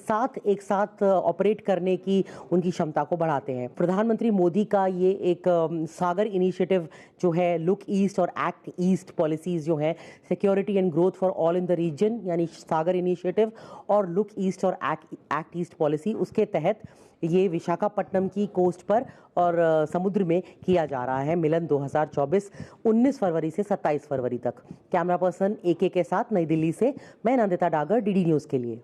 एक साथ ऑपरेट करने की उनकी क्षमता को बढ़ाते हैं। प्रधानमंत्री मोदी का ये एक सागर इनिशिएटिव जो है, लुक ईस्ट और एक्ट ईस्ट पॉलिसीज जो है, security and growth for all in the region यानी सागर इनिशिएटिव और लुक ईस्ट और एक्ट ईस्ट पॉलिसी, उसके तहत ये विशाखापट्टनम की कोस्ट पर और समुद्र में किया जा रहा है मिलन 2024 19 फरवरी से 27 फरवरी तक। कैमरा पर्सन AK के साथ नई दिल्ली से मैं नंदिता डागर, DD न्यूज़ के लिए।